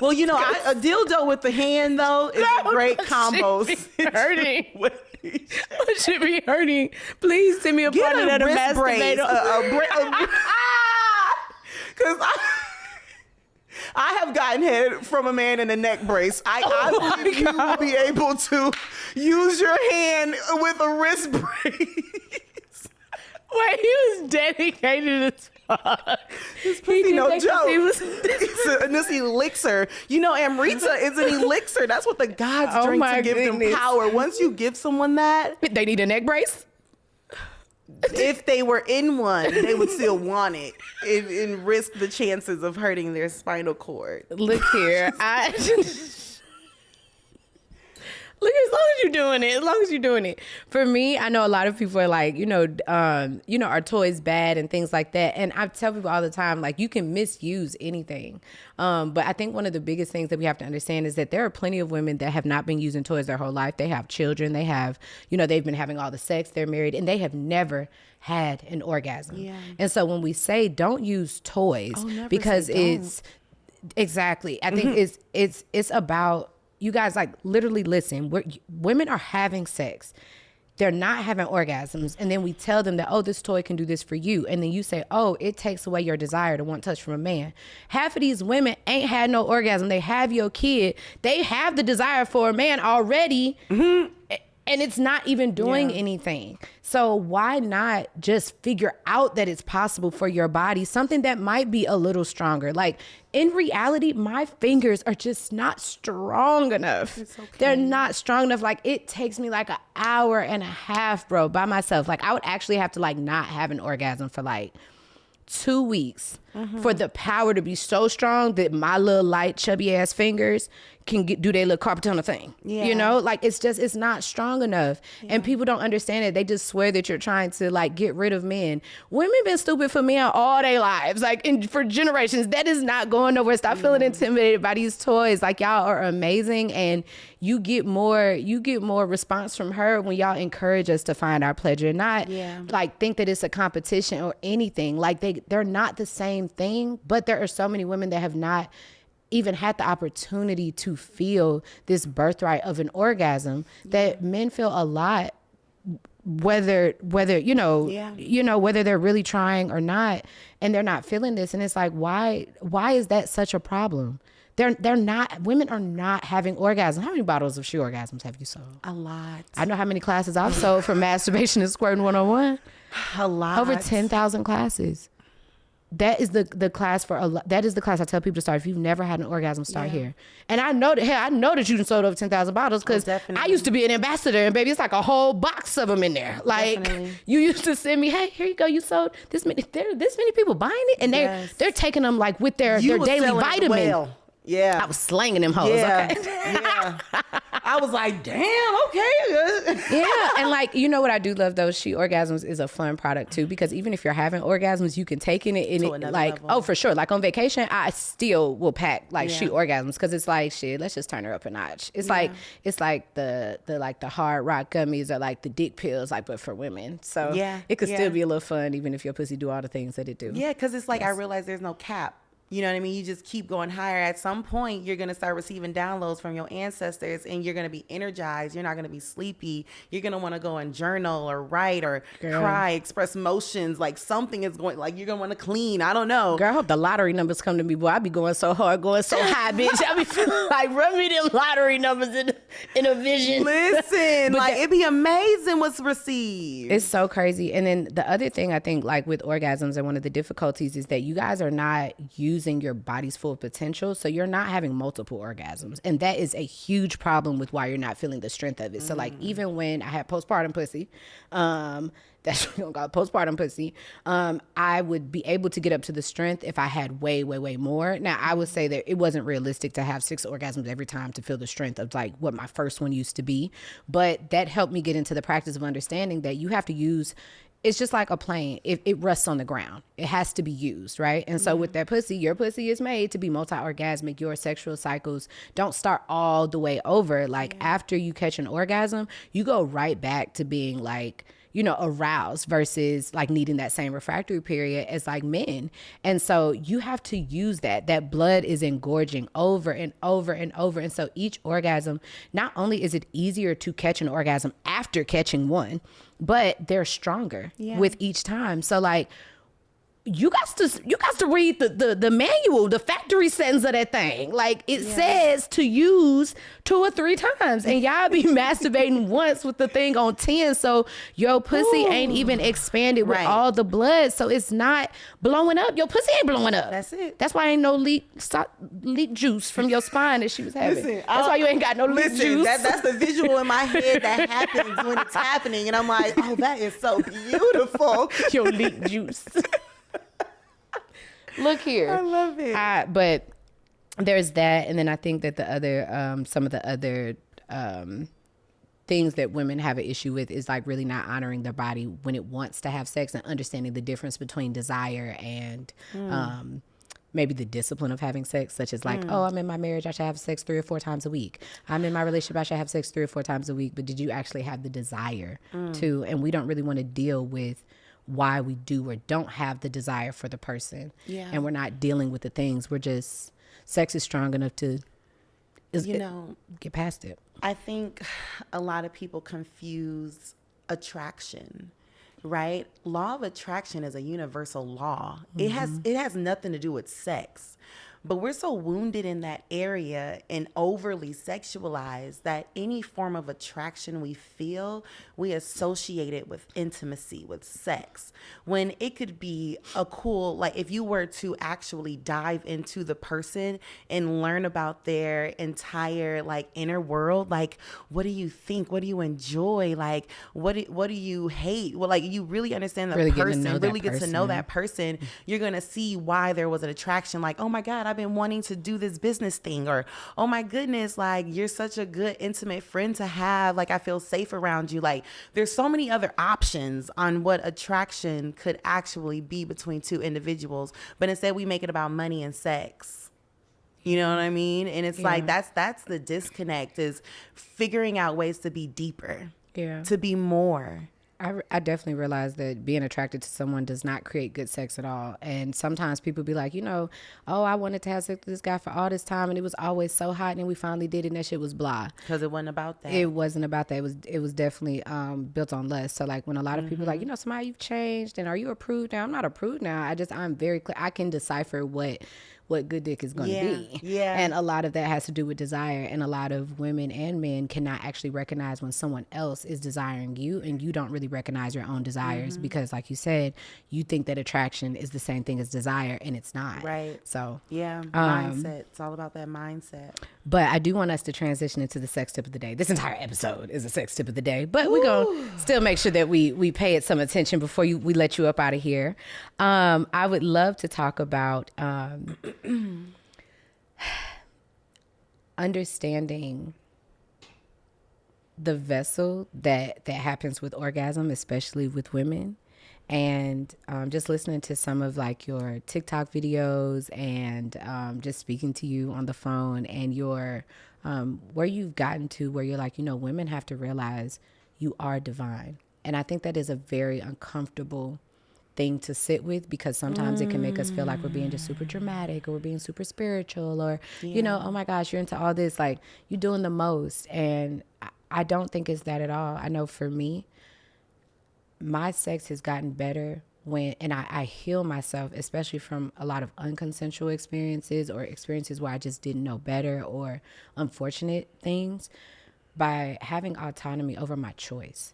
Well, a dildo with the hand, though, is a great combo. Hurting. What should be hurting? Please send me a partner that a wrist brace. masturbator. Because I have gotten head from a man in a neck brace. I believe you will be able to use your hand with a wrist brace. Wait, he was dedicated as fuck. This pussy no joke. And this elixir. Amrita is an elixir. That's what the gods drink to give them power. Once you give someone that. They need a neck brace? If they were in one, they would still want it and risk the chances of hurting their spinal cord. Look here. Look, as long as you're doing it. For me, I know a lot of people are like, are toys bad and things like that. And I tell people all the time, like, you can misuse anything. But I think one of the biggest things that we have to understand is that there are plenty of women that have not been using toys their whole life. They have children. They have, they've been having all the sex. They're married, and they have never had an orgasm. Yeah. And so when we say don't use toys, because it's exactly, I think it's about. You guys, like, literally listen. Women are having sex. They're not having orgasms. And then we tell them that, this toy can do this for you. And then you say, it takes away your desire to want touch from a man. Half of these women ain't had no orgasm. They have your kid. They have the desire for a man already. Mm-hmm. And it's not even doing anything. So why not just figure out that it's possible for your body, something that might be a little stronger? Like, in reality, my fingers are just not strong enough. It's okay. They're not strong enough. Like, it takes me like an hour and a half, bro, by myself. Like, I would actually have to, like, not have an orgasm for like 2 weeks for the power to be so strong that my little light chubby ass fingers can do their little carpal tunnel thing. Yeah. Like, it's not strong enough. Yeah. And people don't understand it. They just swear that you're trying to, like, get rid of men. Women been stupid for men all their lives, like, for generations. That is not going nowhere. Stop feeling intimidated by these toys. Like, y'all are amazing, and you get more response from her when y'all encourage us to find our pleasure, not like think that it's a competition or anything. Like, they're not the same thing, but there are so many women that have not even had the opportunity to feel this birthright of an orgasm that men feel a lot, whether whether they're really trying or not, and they're not feeling this. And it's like, why is that such a problem? Women are not having orgasms. How many bottles of SheO orgasms have you sold? A lot. I know how many classes I've sold for masturbation and squirting 101. A lot. Over 10,000 classes. That is the class that is the class I tell people to start. If you've never had an orgasm, start here. And I know that you done sold over 10,000 bottles, because I used to be an ambassador, and baby, it's like a whole box of them in there. Like, you used to send me, hey, here you go, you sold this many. There are this many people buying it, and they're taking them like with their daily vitamin. Yeah. I was slanging them hoes. Yeah. Okay. Yeah. I was like, damn, okay. Yeah. And like, what I do love though, SheO orgasms is a fun product too, because even if you're having orgasms, you can take in it and it like, level. For sure. Like on vacation, I still will pack like SheO orgasms, because it's like, shit, let's just turn her up a notch. It's like the hard rock gummies or like the dick pills, like, but for women. So it could still be a little fun, even if your pussy do all the things that it do. Yeah. Cause it's like, I realize there's no cap. You know what I mean? You just keep going higher. At some point, you're going to start receiving downloads from your ancestors, and you're going to be energized. You're not going to be sleepy. You're going to want to go and journal or write or cry, express emotions. Like, something is going, like, you're going to want to clean. I don't know. Girl, I hope the lottery numbers come to me. Boy, I be going so hard, going so high, bitch. I be feeling like, run me them lottery numbers in a vision. Listen, like, it'd be amazing what's received. It's so crazy. And then the other thing I think, like, with orgasms, and one of the difficulties is that you guys are not using using your body's full potential. So you're not having multiple orgasms. And that is a huge problem with why you're not feeling the strength of it. So like even when I had postpartum pussy, that's what we don't call it, postpartum pussy, I would be able to get up to the strength if I had way, way, way more. Now I would say that it wasn't realistic to have 6 orgasms every time to feel the strength of like what my first one used to be. But that helped me get into the practice of understanding that you have to use, it's just like a plane. It rests on the ground. It has to be used, right? And so with that pussy, your pussy is made to be multi-orgasmic. Your sexual cycles don't start all the way over. Like after you catch an orgasm, you go right back to being like, you know, aroused versus like needing that same refractory period as like men. And so you have to use that blood is engorging over and over and over. And so each orgasm, not only is it easier to catch an orgasm after catching one, but they're stronger with each time. So like, you got to read the manual, the factory settings of that thing. Like it says to use 2 or 3 times, and y'all be masturbating once with the thing on 10. So your pussy ain't even expanded with all the blood. So it's not blowing up. Your pussy ain't blowing up. That's it. That's why ain't no leak juice from your spine that she was having. That's why you ain't got no leak juice. That's the visual in my head that happens when it's happening. And I'm like, oh, that is so beautiful. Your leak juice. Look here. I love it. But there's that. And then I think that the other, some of the other things that women have an issue with is like really not honoring their body when it wants to have sex and understanding the difference between desire and maybe the discipline of having sex, such as like, oh, I'm in my marriage, I should have sex 3 or 4 times a week. I'm in my relationship, I should have sex 3 or 4 times a week. But did you actually have the desire to? And we don't really want to deal with why we do or don't have the desire for the person. And we're not dealing with the things. We're just, sex is strong enough to, get past it. I think a lot of people confuse attraction, right? Law of attraction is a universal law. It has nothing to do with sex. But we're so wounded in that area and overly sexualized that any form of attraction we feel, we associate it with intimacy, with sex. When it could be a cool, like if you were to actually dive into the person and learn about their entire like inner world, like what do you think? What do you enjoy? Like what do you hate? Well, like you really understand the person, really get to know that person. You're going to see why there was an attraction. Like, oh my God, I've been wanting to do this business thing, or oh my goodness, like you're such a good intimate friend to have, like I feel safe around you. Like there's so many other options on what attraction could actually be between 2 individuals, but instead we make it about money and sex. You know what I mean? And it's like that's the disconnect, is figuring out ways to be deeper, to be more. I definitely realized that being attracted to someone does not create good sex at all. And sometimes people be like, oh, I wanted to have sex with this guy for all this time and it was always so hot and we finally did it and that shit was blah. Because it wasn't about that. It wasn't about that. It was definitely built on lust. So like when a lot of people are like, somehow you've changed and are you a prude now? I'm not a prude now. I'm very clear. I can decipher what good dick is going to be. Yeah. And a lot of that has to do with desire. And a lot of women and men cannot actually recognize when someone else is desiring you and you don't really recognize your own desires because like you said, you think that attraction is the same thing as desire and it's not. Right. So. Yeah. Mindset. It's all about that mindset. But I do want us to transition into the sex tip of the day. This entire episode is a sex tip of the day, but we're going to still make sure that we pay it some attention before we let you up out of here. I would love to talk about understanding the vessel that happens with orgasm, especially with women, and just listening to some of like your TikTok videos and just speaking to you on the phone and your where you've gotten to where you're like, women have to realize you are divine. And I think that is a very uncomfortable thing to sit with because sometimes it can make us feel like we're being just super dramatic or we're being super spiritual or, oh my gosh, you're into all this, like you're doing the most. And I don't think it's that at all. I know for me, my sex has gotten better and I heal myself, especially from a lot of unconsensual experiences or experiences where I just didn't know better or unfortunate things by having autonomy over my choice.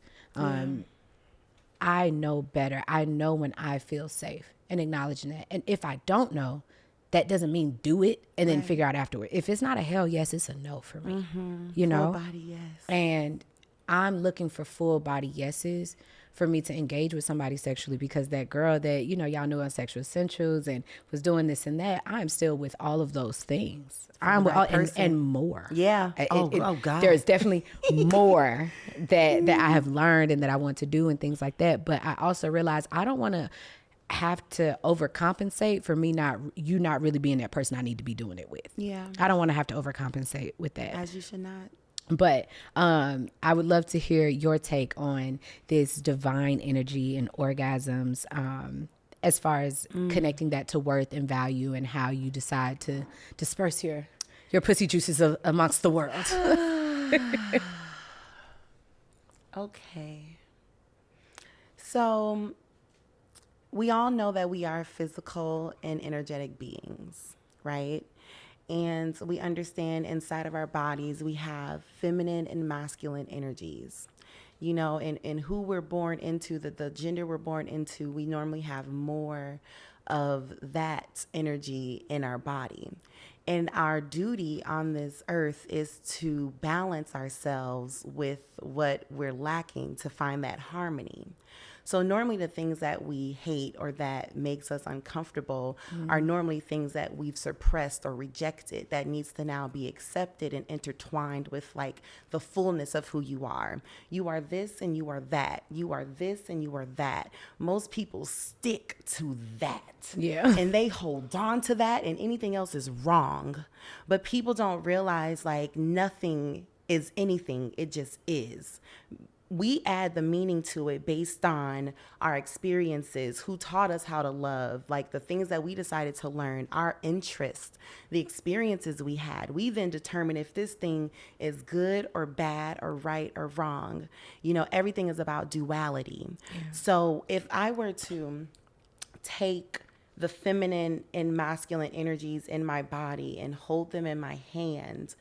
I know better. I know when I feel safe and acknowledging that. And if I don't know, that doesn't mean do it and then figure out afterward. If it's not a hell yes, it's a no for me. You know? Full body yes. And I'm looking for full body yeses for me to engage with somebody sexually, because that girl that, you know, y'all knew on Sexual Essentials and was doing this and that, I'm still with all of those things. I'm with all, and more. Yeah. Oh God. There's definitely more that I have learned and that I want to do and things like that. But I also realize I don't want to have to overcompensate for you not really being that person I need to be doing it with. Yeah. I don't want to have to overcompensate with that. As you should not. But I would love to hear your take on this divine energy and orgasms, as far as connecting that to worth and value, and how you decide to disperse your pussy juices amongst the world. Okay. So we all know that we are physical and energetic beings, right? And we understand inside of our bodies, we have feminine and masculine energies. You know, and who we're born into, the gender we're born into, we normally have more of that energy in our body. And our duty on this earth is to balance ourselves with what we're lacking, to find that harmony. So normally the things that we hate or that makes us uncomfortable are normally things that we've suppressed or rejected, that needs to now be accepted and intertwined with like the fullness of who you are. You are this and you are that. You are this and you are that. Most people stick to that. Yeah. And they hold on to that, and anything else is wrong. But people don't realize like nothing is anything. It just is. We add the meaning to it based on our experiences, who taught us how to love, like the things that we decided to learn, our interests, the experiences we had. We then determine if this thing is good or bad or right or wrong. You know, everything is about duality. Yeah. So if I were to take the feminine and masculine energies in my body and hold them in my hand,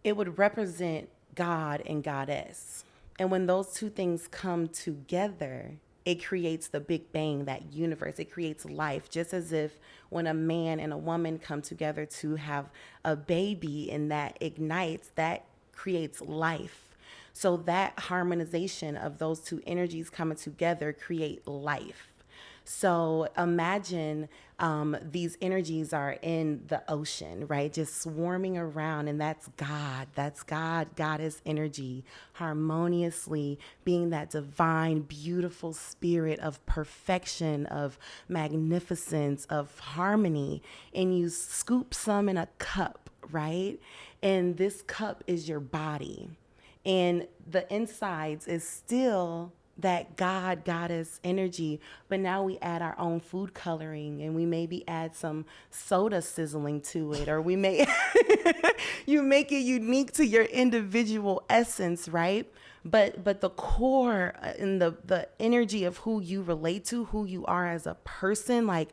it would represent God and Goddess. And when those two things come together, it creates the Big Bang, that universe. It creates life, just as if when a man and a woman come together to have a baby and that ignites, that creates life. So that harmonization of those two energies coming together create life. So imagine these energies are in the ocean, right? Just swarming around, and that's God. That's God, Goddess energy, harmoniously being that divine, beautiful spirit of perfection, of magnificence, of harmony. And you scoop some in a cup, right? And this cup is your body. And the insides is still that God, Goddess energy, but now we add our own food coloring, and we maybe add some soda sizzling to it, or we may, you make it unique to your individual essence, right? But the core and the energy of who you relate to, who you are as a person, like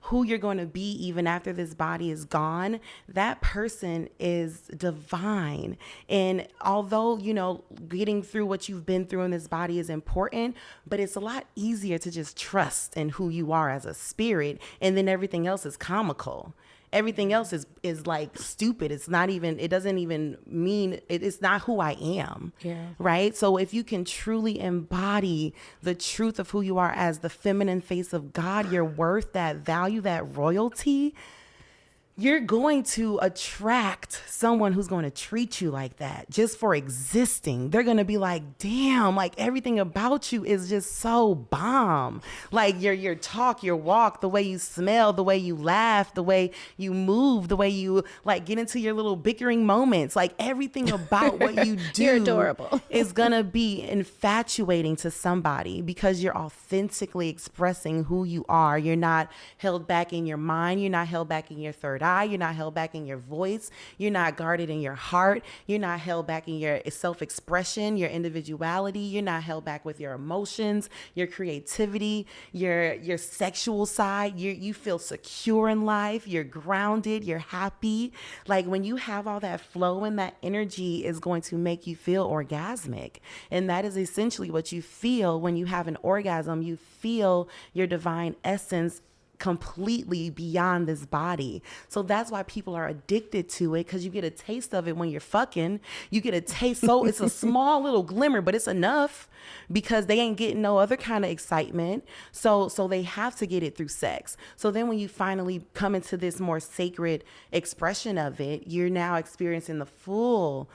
who you're going to be even after this body is gone, that person is divine. And although, you know, getting through what you've been through in this body is important, but it's a lot easier to just trust in who you are as a spirit, and then everything else is comical. Everything else is like stupid. It's not even, it doesn't even mean, it's not who I am. Yeah. Right? So if you can truly embody the truth of who you are as the feminine face of God, your worth, that value, that royalty, you're going to attract someone who's going to treat you like that just for existing. They're going to be like, damn, like everything about you is just so bomb. Like your talk, your walk, the way you smell, the way you laugh, the way you move, the way you like get into your little bickering moments, like everything about what you do You're adorable. is going to be infatuating to somebody because you're authentically expressing who you are. You're not held back in your mind. You're not held back in your third eye. You're not held back in your voice. You're not guarded in your heart. You're not held back in your self-expression, your individuality. You're not held back with your emotions, your creativity, your sexual side. You feel secure in life. You're grounded. You're happy. Like when you have all that flow, and that energy is going to make you feel orgasmic. And that is essentially what you feel when you have an orgasm. You feel your divine essence completely beyond this body. So that's why people are addicted to it, because you get a taste of it when you're fucking. You get a taste. So it's a small little glimmer, but it's enough because they ain't getting no other kind of excitement. So they have to get it through sex. So then when you finally come into this more sacred expression of it, you're now experiencing the full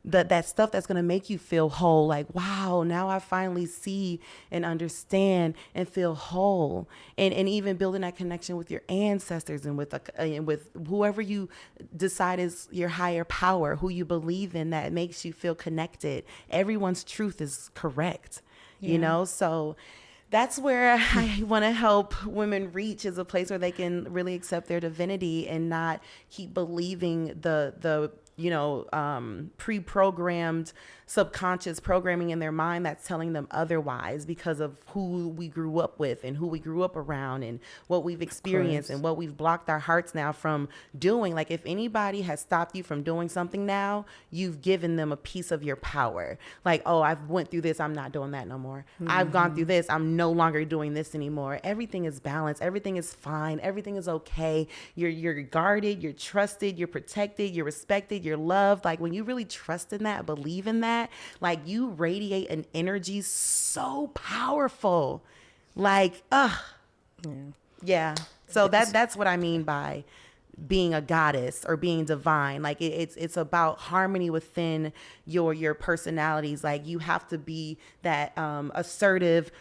that stuff that's going to make you feel whole. Like, wow, now I finally see and understand and feel whole. And even building that connection with your ancestors and with whoever you decide is your higher power, who you believe in, that makes you feel connected. Everyone's truth is correct, you know? So that's where I want to help women reach, is a place where they can really accept their divinity and not keep believing the pre-programmed subconscious programming in their mind that's telling them otherwise because of who we grew up with and who we grew up around and what we've experienced and what we've blocked our hearts now from doing. Like, if anybody has stopped you from doing something now, you've given them a piece of your power. Like, oh, I've went through this, I'm not doing that no more. I've gone through this, I'm no longer doing this anymore. Everything is balanced, everything is fine, everything is okay. You're guarded, you're trusted, you're protected, you're respected, you're loved. Like, when you really trust in that, believe in that, like, you radiate an energy so powerful. Like, yeah. So that's what I mean by being a goddess or being divine. Like, it's about harmony within your personalities. Like, you have to be that assertive,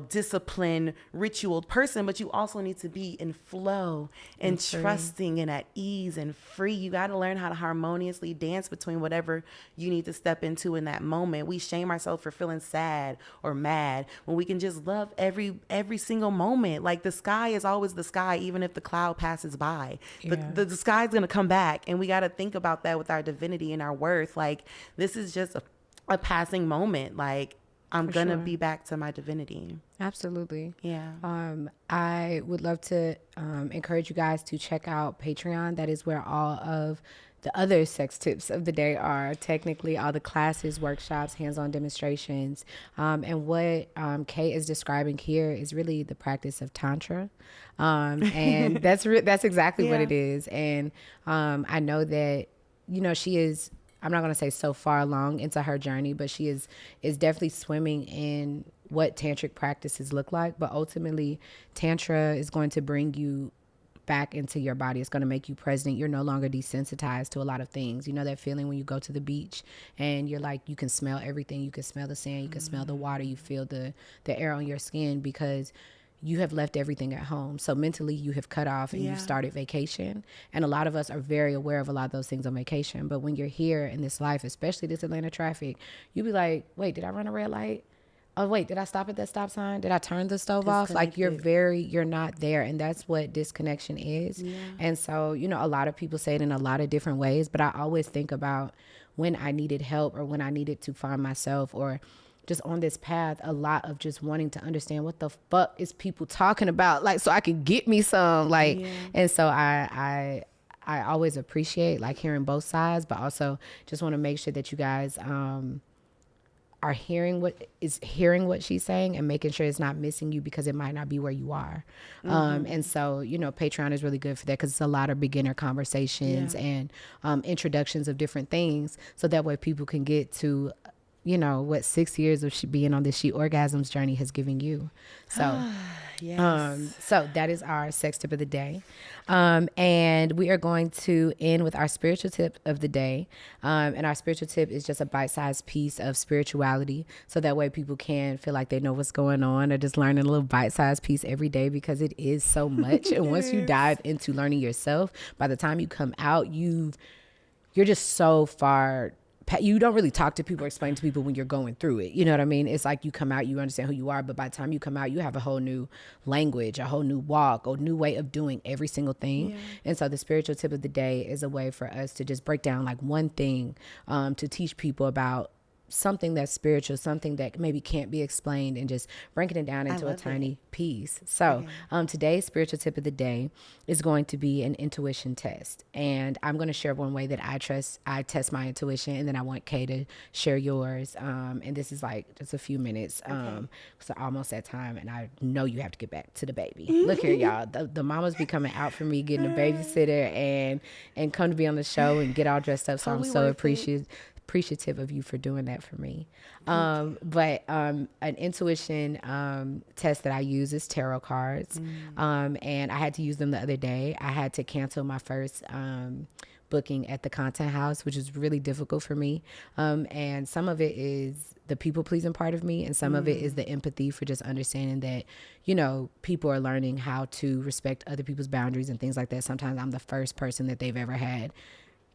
disciplined, ritualed person, but you also need to be in flow and trusting and at ease and free. You got to learn how to harmoniously dance between whatever you need to step into in that moment. We shame ourselves for feeling sad or mad when we can just love every single moment. Like, the sky is always the sky, even if the cloud passes by. The sky is going to come back, and we got to think about that with our divinity and our worth. Like, this is just a passing moment. Like, I'm going to be back to my divinity. Absolutely. Yeah. I would love to encourage you guys to check out Patreon. That is where all of the other sex tips of the day are. Technically, all the classes, workshops, hands-on demonstrations. And what Kay is describing here is really the practice of Tantra. And that's exactly what it is. And I know that, she is, I'm not going to say so far along into her journey, but she is definitely swimming in what tantric practices look like. But ultimately, Tantra is going to bring you back into your body. It's going to make you present. You're no longer desensitized to a lot of things. You know that feeling when you go to the beach and you're like, you can smell everything. You can smell the sand. You can smell the water. You feel the air on your skin because you have left everything at home. So mentally you have cut off and you've started vacation. And a lot of us are very aware of a lot of those things on vacation. But when you're here in this life, especially this Atlanta traffic, you be like, wait, did I run a red light? Oh, wait, did I stop at that stop sign? Did I turn the stove off? Like, you're not there. And that's what disconnection is. Yeah. And so, a lot of people say it in a lot of different ways, but I always think about when I needed help or when I needed to find myself or just on this path, a lot of just wanting to understand what the fuck is people talking about, like, so I could get me some, like, and so I always appreciate like hearing both sides, but also just want to make sure that you guys are hearing what she's saying and making sure it's not missing you because it might not be where you are. And so, Patreon is really good for that because it's a lot of beginner conversations and introductions of different things, so that way people can get to what 6 years of being on this She Orgasms journey has given you. So, so that is our sex tip of the day. And we are going to end with our spiritual tip of the day. And our spiritual tip is just a bite-sized piece of spirituality. So that way people can feel like they know what's going on or just learning a little bite-sized piece every day because it is so much. And once you dive into learning yourself, by the time you come out, you're just so far. You don't really talk to people or explain to people when you're going through it. You know what I mean? It's like you come out, you understand who you are, but by the time you come out, you have a whole new language, a whole new walk, a new way of doing every single thing. Yeah. And so the spiritual tip of the day is a way for us to just break down like one thing to teach people about something that's spiritual, something that maybe can't be explained, and just breaking it down into a tiny piece. So today's spiritual tip of the day is going to be an intuition test. And I'm going to share one way that I test my intuition, and then I want Kay to share yours. And this is like just a few minutes. So almost that time, and I know you have to get back to the baby. Look here, y'all. The mamas be coming out for me, getting a babysitter and come to be on the show and get all dressed up. So I'm so appreciative of you for doing that for me. But an intuition test that I use is tarot cards. And I had to use them the other day. I had to cancel my first booking at the Content House, which is really difficult for me. And some of it is the people pleasing part of me, and some of it is the empathy for just understanding that, you know, people are learning how to respect other people's boundaries and things like that. Sometimes I'm the first person that they've ever had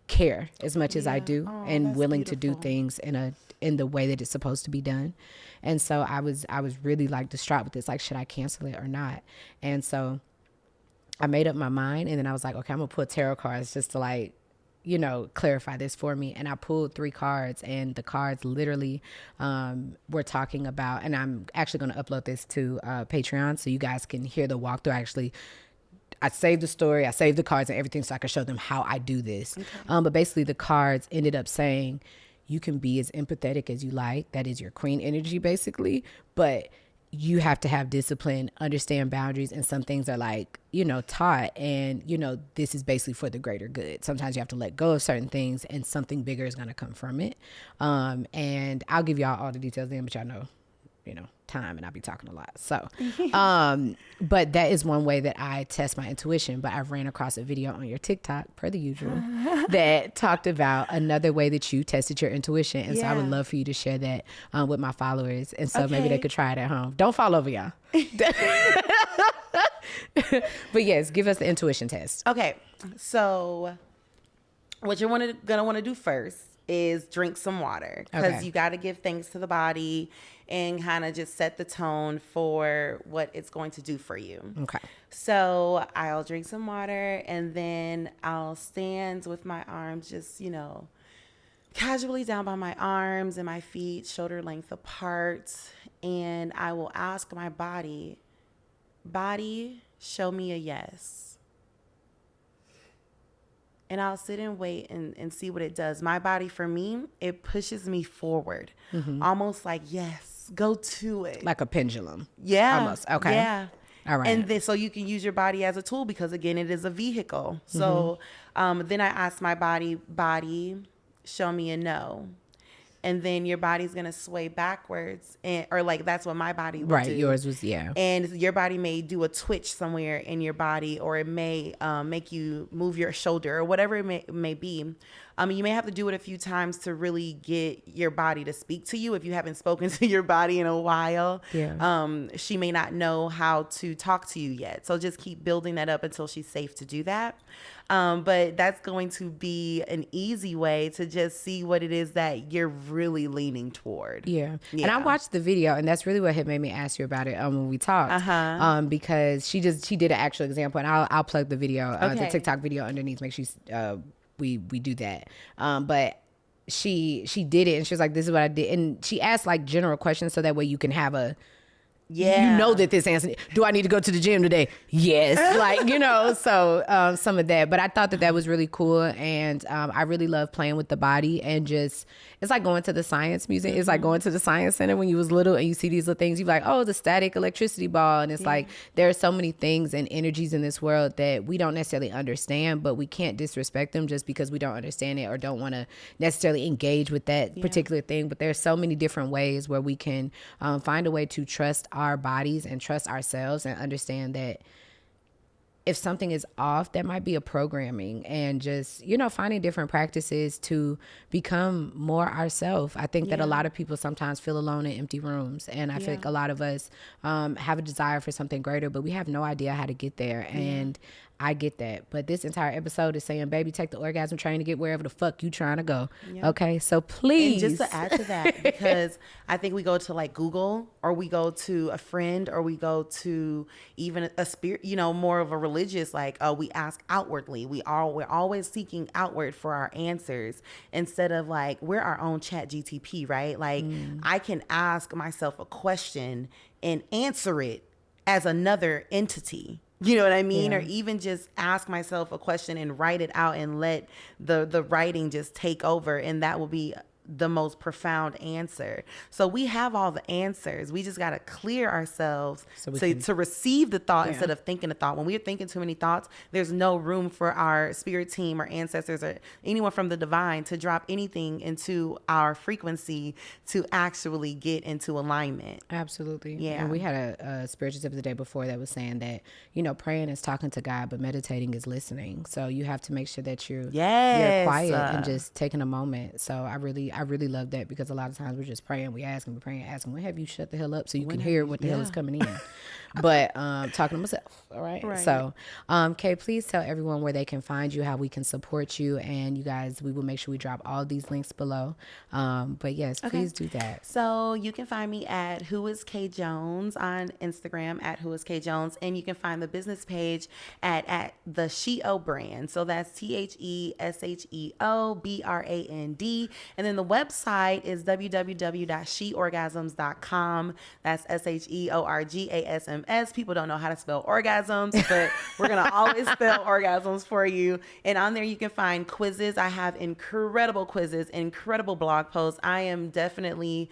care as much as I do, and willing to do things in the way that it's supposed to be done. And so I was really like distraught with this, like, should I cancel it or not? And so I made up my mind, and then I was like, okay, I'm gonna pull tarot cards just to, like, you know, clarify this for me. And I pulled 3 cards, and the cards literally were talking about, and I'm actually going to upload this to Patreon so you guys can hear the walkthrough. I saved the story, I saved the cards and everything so I could show them how I do this. But basically the cards ended up saying, you can be as empathetic as you like. That is your queen energy, basically. But you have to have discipline, understand boundaries, and some things are, like, you know, taught, and, you know, this is basically for the greater good. Sometimes you have to let go of certain things, and something bigger is going to come from it. And I'll give y'all all the details then, but y'all know, you know, time, and I'll be talking a lot. So, but that is one way that I test my intuition. But I ran across a video on your TikTok, per the usual, that talked about another way that you tested your intuition. And so I would love for you to share that with my followers. And so maybe they could try it at home. Don't fall over, y'all. But yes, give us the intuition test. Okay. So what you're gonna want to do first is drink some water, because you got to give thanks to the body and kind of just set the tone for what it's going to do for you. Okay. So I'll drink some water, and then I'll stand with my arms just, you know, casually down by my arms and my feet, shoulder length apart. And I will ask my body, show me a yes. And I'll sit and wait and see what it does. My body, for me, it pushes me forward. Almost like, yes, go to it. Like a pendulum. Yeah. Almost. Okay. Yeah. All right. And then, so you can use your body as a tool, because, again, it is a vehicle. So then I ask my body, show me a no. And then your body's going to sway backwards, or like, that's what my body will do. Right. Yours was, yeah. And your body may do a twitch somewhere in your body, or it may make you move your shoulder, or whatever it may be. You may have to do it a few times to really get your body to speak to you. If you haven't spoken to your body in a while, she may not know how to talk to you yet. So just keep building that up until she's safe to do that. But that's going to be an easy way to just see what it is that you're really leaning toward. Yeah. And I watched the video, and that's really what had made me ask you about it when we talked. Because she did an actual example, and I'll plug the video, the TikTok video underneath. Make sure we do that. But she did it, and she was like, this is what I did. And she asked, like, general questions, so that way you can have you know that this answer, do I need to go to the gym today? Yes. Like, you know, so some of that. But I thought that was really cool. And I really love playing with the body, and just, it's like going to the science museum. It's like going to the science center when you was little, and you see these little things. You're like, oh, the static electricity ball. And it's like, there are so many things and energies in this world that we don't necessarily understand, but we can't disrespect them just because we don't understand it or don't want to necessarily engage with that particular thing. But there's so many different ways where we can find a way to trust our bodies and trust ourselves, and understand that if something is off, that might be a programming, and just, you know, finding different practices to become more ourselves. I think that a lot of people sometimes feel alone in empty rooms, and I think a lot of us have a desire for something greater, but we have no idea how to get there. And I get that. But this entire episode is saying, baby, take the orgasm train to get wherever the fuck you trying to go. Okay, so please. And just to add to that, because I think we go to like Google, or we go to a friend, or we go to even a spirit, more of a religious, like, we ask outwardly. We're always seeking outward for our answers, instead of like, we're our own chat GTP, right? Like I can ask myself a question and answer it as another entity. You know what I mean? Yeah. Or even just ask myself a question and write it out and let the writing just take over, and that will be the most profound answer. So we have all the answers. We just got to clear ourselves to receive the thought instead of thinking the thought. When we're thinking too many thoughts, there's no room for our spirit team or ancestors or anyone from the divine to drop anything into our frequency to actually get into alignment. Absolutely. Yeah. And we had a spiritual tip the day before that was saying that, praying is talking to God, but meditating is listening. So you have to make sure that you're quiet and just taking a moment. So I really love that, because a lot of times we're just praying, we asking, when have you shut the hell up so you can hear what the hell is coming in? But talking to myself, all right? So, Kay, please tell everyone where they can find you, how we can support you, and you guys, we will make sure we drop all these links below. But yes, please do that. So you can find me at Who Is K Jones on Instagram, at Who Is K Jones, and you can find the business page at the SheO brand. So that's THESHEO BRAND, and then the website is www.sheorgasms.com. That's SHEORGASMS. People don't know how to spell orgasms, but we're going to always spell orgasms for you. And on there, you can find quizzes. I have incredible quizzes, incredible blog posts. I am definitely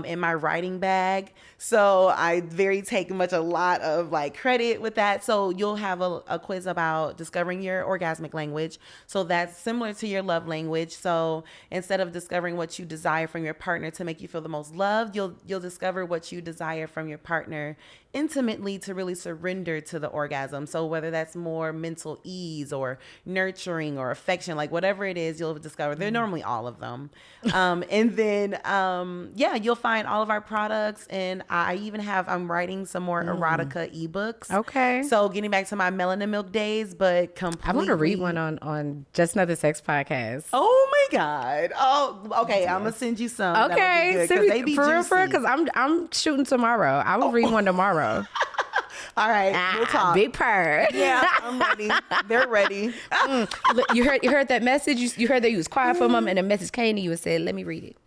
in my writing bag. So I take a lot of like credit with that. So you'll have a quiz about discovering your orgasmic language. So that's similar to your love language. So instead of discovering what you desire from your partner to make you feel the most loved, you'll discover what you desire from your partner intimately to really surrender to the orgasm. So whether that's more mental ease or nurturing or affection, like whatever it is, you'll discover. They're normally all of them. And then, you'll find all of our products. And I'm writing some more erotica ebooks. Okay. So getting back to my melanin milk days, but completely. I want to read one on Just Another Sex Podcast. Oh my God. Oh, okay. I'm going to send you some. Okay. Send me, for real, because I'm shooting tomorrow. I will read one tomorrow. All right, we'll talk. Big purr. Yeah, I'm ready. They're ready. Look, you heard that message. You heard that you was quiet for a moment, and a message came to you and said, "Let me read it."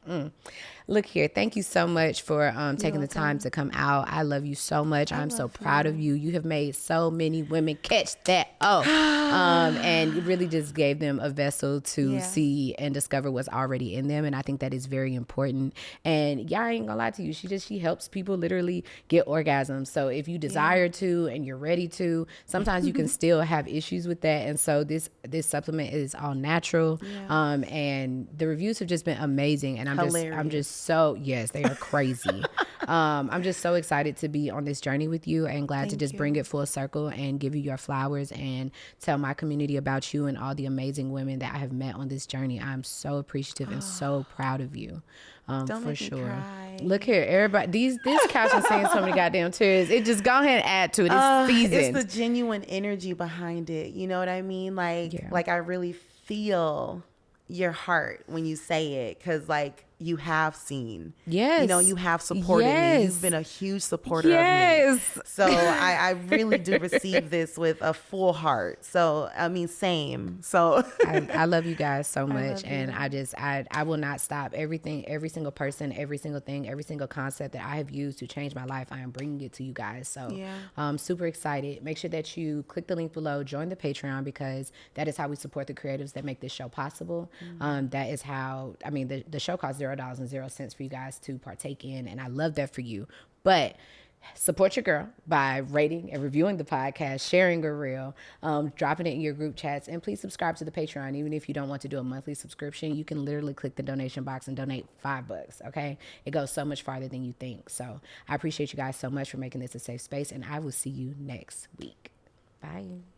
Look here. Thank you so much for taking the time to come out. I love you so much. I'm so proud of you. You have made so many women catch that. And you really just gave them a vessel to see and discover what's already in them. And I think that is very important. And I ain't gonna lie to you. She helps people literally get orgasms. So if you desire to and you're ready to, sometimes you can still have issues with that. And so this supplement is all natural. And the reviews have just been amazing. And I'm just so, yes, they are crazy. I'm just so excited to be on this journey with you, and glad to just bring it full circle and give you your flowers and tell my community about you and all the amazing women that I have met on this journey. I'm so appreciative and so proud of you. Don't for make me sure. cry. Look here, everybody. This couch is saying so many goddamn tears. It just go ahead and add to it. It's seasoned. It's the genuine energy behind it. You know what I mean? Like I really feel your heart when you say it, because like you have seen. Yes. You have supported me. You've been a huge supporter of me. So I really do receive this with a full heart. So, I mean, same. So I love you guys so much. And I will not stop. Every single person, every single thing, every single concept that I have used to change my life, I am bringing it to you guys. So I'm super excited. Make sure that you click the link below, join the Patreon, because that is how we support the creatives that make this show possible. That is how, the show costs $0.00 for you guys to partake in, and I love that for you. But support your girl by rating and reviewing the podcast, sharing a reel, dropping it in your group chats, and please subscribe to the Patreon. Even if you don't want to do a monthly subscription, you can literally click the donation box and donate $5. Okay, it goes so much farther than you think. So I appreciate you guys so much for making this a safe space, and I will see you next week. Bye.